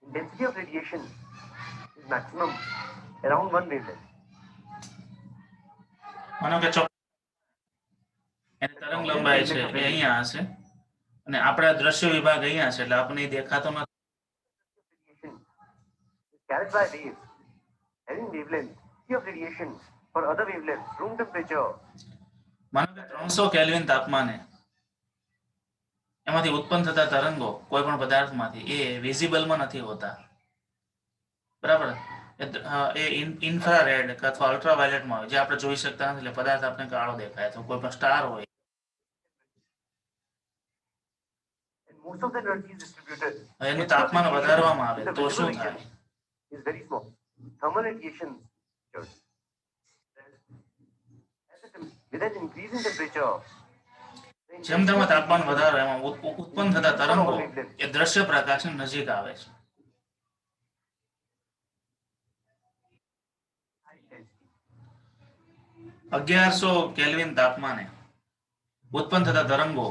Intensity of radiation is maximum around 1 wavelength. માનો કે એની તરંગ લંબાઈ છે એ અહીંયા હશે અને આપણા દ્રશ્ય વિભાગ અહીંયા છે એટલે આપણને દેખાતો નથી. Radiation is carried by waves having wavelength of radiation for other wavelengths, room temperature. માનો કે 300 કેલ્વિન તાપમાને એમાંથી ઉત્પન્ન થતા તરંગો કોઈ પણ પદાર્થમાંથી એ વિઝિબલમાં નથી હોતા, બરાબર? એ ઇન્ફ્રારેડ અથવા અલ્ટ્રાવાયોલેટમાં હોય જે આપણે જોઈ શકતા નથી એટલે પદાર્થ આપણે કાળો દેખાય. તો કોઈ પણ સ્ટાર હોય And most of the energy is distributed. એનું તાપમાન વધારવામાં આવે The તો visible શું region થાય? is very small. Thermal radiation with an increase in temperature. જેમ તમે તાપમાન વધારો એમાં ઉત્પન્ન થતા તરંગો એ દ્રશ્ય પ્રકાશની નજીક આવે છે. High intensity. 1100 કેલ્વિન તાપમાને ઉત્પન્ન થતા તરંગો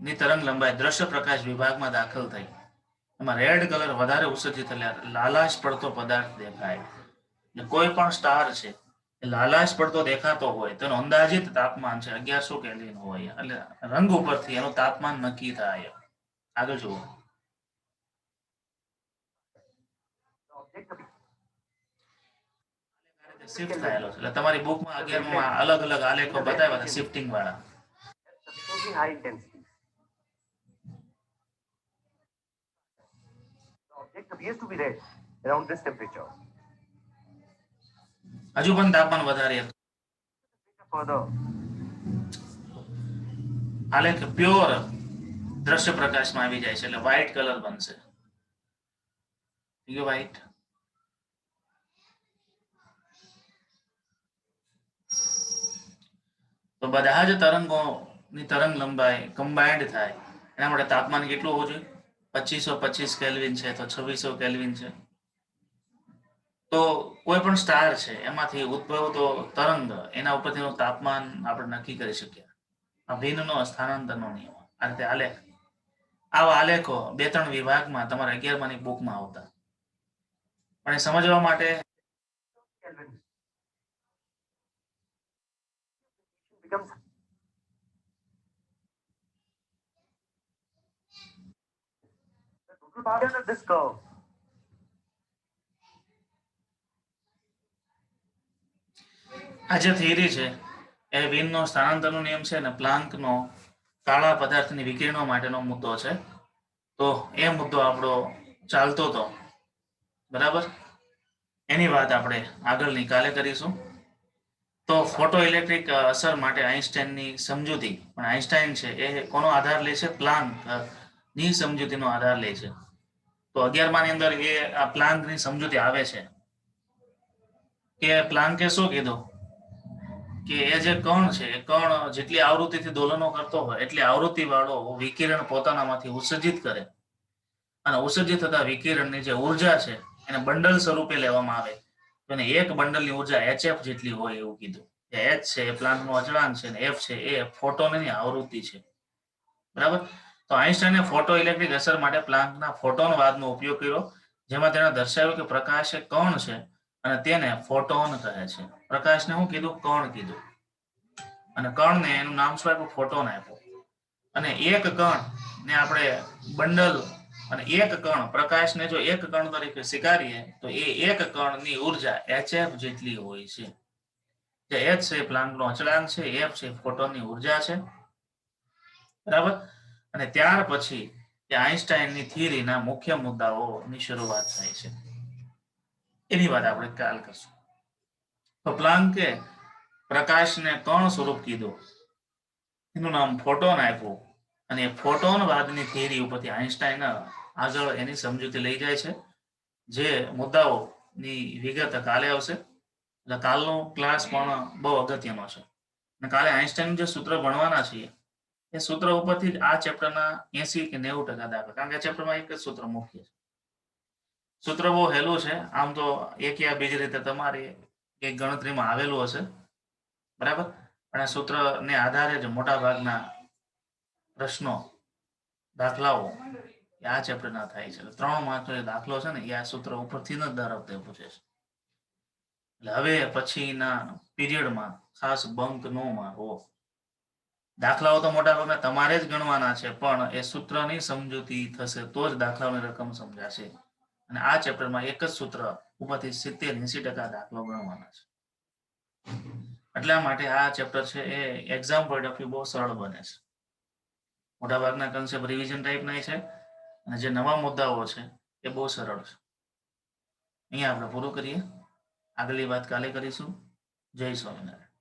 ની તરંગ લંબાઈ દ્રશ્ય પ્રકાશ વિભાગમાં દાખલ થઈ. એમાં રેડ કલર વધારે ઉત્સર્જિત એટલે લાલાશ પડતો પદાર્થ દેખાય. એટલે કોઈ પણ સ્ટાર છે એ લાલાશ પડતો દેખાતો હોય તેનું અંદાજિત તાપમાન છે 1100 કેલ્વિન હોય. એટલે રંગ ઉપરથી એનું તાપમાન નક્કી થાય. આગળ જુઓ. The object of શિફ્ટ થયેલો છે એટલે તમારી બુકમાં 11માં અલગ અલગ આલેખો બતાવ્યા હતા શિફ્ટિંગ વાળા. sufficiently high intensity. The object appears to be red around this temperature. હજુ પણ તાપમાન વધારે હતું. Further, આલેખ પ્યોર દ્રશ્ય પ્રકાશમાં આવી જાય છે એટલે વ્હાઇટ કલર બનશે. વ્હાઇટ તો બધા જ તરંગોની તરંગ લંબાઈ કમ્બાઇન્ડ થાય એના માટે તાપમાન કેટલું હોવું જોઈએ? 2525 કેલ્વિન છે તો 2600 કેલ્વિન છે. તો કોઈ પણ સ્ટાર છે એમાંથી ઉદ્ભવતો તરંગ એના ઉપરથી તાપમાન આપણે નક્કી કરી શકીએ. આ વિનનો સ્થાનાંતરનો નિયમ. આ રીતે આલેખ, આવા આલેખો 2-3 વિભાગમાં તમારા 11માની બુકમાં આવતા. પણ એ સમજવા માટે Kelvin becomes the total power under this curve. આ જે થિયરી છે એ વિનનો સ્થાનાંતરનો નિયમ છે અને પ્લાન્કનો કાળા પદાર્થની વિકિરણો માટેનો મુદ્દો છે. તો એ મુદ્દો આપણો ચાલતો હતો, બરાબર? એની વાત આપણે આગળની કાલે કરીશું. તો ફોટો ઇલેક્ટ્રિક અસર માટે આઇન્સ્ટાઈનની સમજૂતી, પણ આઇન્સ્ટાઈન છે એ કોનો આધાર લે છે? પ્લાન્કની સમજૂતીનો આધાર લે છે. તો 11માની અંદર એ આ પ્લાન્કની સમજૂતી આવે છે કે પ્લાન્કે શું કીધું કે એ જે કણ છે એ કણ જેટલી આવૃત્તિથી દોલનો કરતો હોય એટલી આવૃત્તિ વાળો વિકિરણ પોતાનામાંથી ઉત્સર્જિત કરે અને ઉત્સર્જિત થતા વિકિરણની જે ઉર્જા છે એને બંડલ સ્વરૂપે લેવામાં આવે તો એને એક બંડલની ઉર્જા HF જેટલી હોય એવું કીધું. H છે એ પ્લાન્કનો અચળાંક છે અને F છે એ ફોટોનની આવૃત્તિ છે. બરાબર. તો આઈન્સ્ટાઈને ફોટો ઇલેક્ટ્રિક અસર માટે પ્લાન્કના ફોટોન વાદનો ઉપયોગ કર્યો, જેમાં તેણે દર્શાવ્યું કે પ્રકાશ એ કણ છે અને તેને ફોટોન કહે છે. પ્રકાશને શું કીધું? કણ કીધું. અને કણને એનું નામ શું આપ્યું? ફોટોન આપ્યું. અને એક કણ ને આપણે બંડલ અને એક કણ પ્રકાશને જો એક કણ તરીકે સ્વીકારીએ તો એ એક કણની ઉર્જા HF જેટલી હોય છે. જે H છે પ્લાન્કનો અચળાંક છે, F છે ફોટોનની ઉર્જા છે. બરાબર. અને ત્યાર પછી આઈન્સ્ટાઈનની થિયરીના મુખ્ય મુદ્દાઓની શરૂઆત થાય છે. એની વાત આપણે કાલ કરશું. તો પ્લાન્કે પ્રકાશને કણ સ્વરૂપ કીધું, એનું નામ ફોટોન આપ્યું અને ફોટોન વાદની થિયરી ઉપરથી આઈન્સ્ટાઈન આગળ એની સમજૂતી લઈ જાય છે. જે મુદ્દાઓની વિગત કાલે આવશે. એટલે કાલનો ક્લાસ પણ બહુ અગત્યનો છે. અને કાલે આઈન્સ્ટાઈન જે સૂત્ર ભણવાના છીએ એ સૂત્ર ઉપરથી જ આ ચેપ્ટરના 80 કે 90% દાખલા, કારણ કે આ ચેપ્ટરમાં એક જ સૂત્ર મુખ્ય છે. સૂત્ર બહુ હેલું છે. આમ તો એક યા બીજી રીતે તમારી એક ગણતરીમાં આવેલું હશે. બરાબર. અને સૂત્રને આધારે જ મોટા ભાગના પ્રશ્નો, દાખલાઓ આ ચેપ્ટરના થાય છે. 3 માર્કનો જે દાખલો છે ને એ આ સૂત્ર ઉપરથી જ દર વખતે પૂછે છે. એટલે હવે પછીના પીરિયડમાં ખાસ બંક ન મારવો. દાખલાઓ તો મોટા ભાગના તમારે જ ગણવાના છે, પણ એ સૂત્રની સમજૂતી થશે તો જ દાખલાઓની રકમ સમજાશે. અને આ ચેપ્ટરમાં એક જ સૂત્ર ઉપરથી 70-80% દાખલો ગણવાના છે. એટલા માટે આ ચેપ્ટર છે એ એક્ઝામ પોઈન્ટ ઓફ વ્યૂ બહુ સરળ બને છે. મોટાભાગના કન્સેપ્ટ રિવિઝન ટાઈપના છે અને જે નવા મુદ્દાઓ છે એ બહુ સરળ છે. અહીંયા આપણે પૂરું કરીએ. આગળની વાત કાલે કરીશું. જય સ્વામિનારાયણ.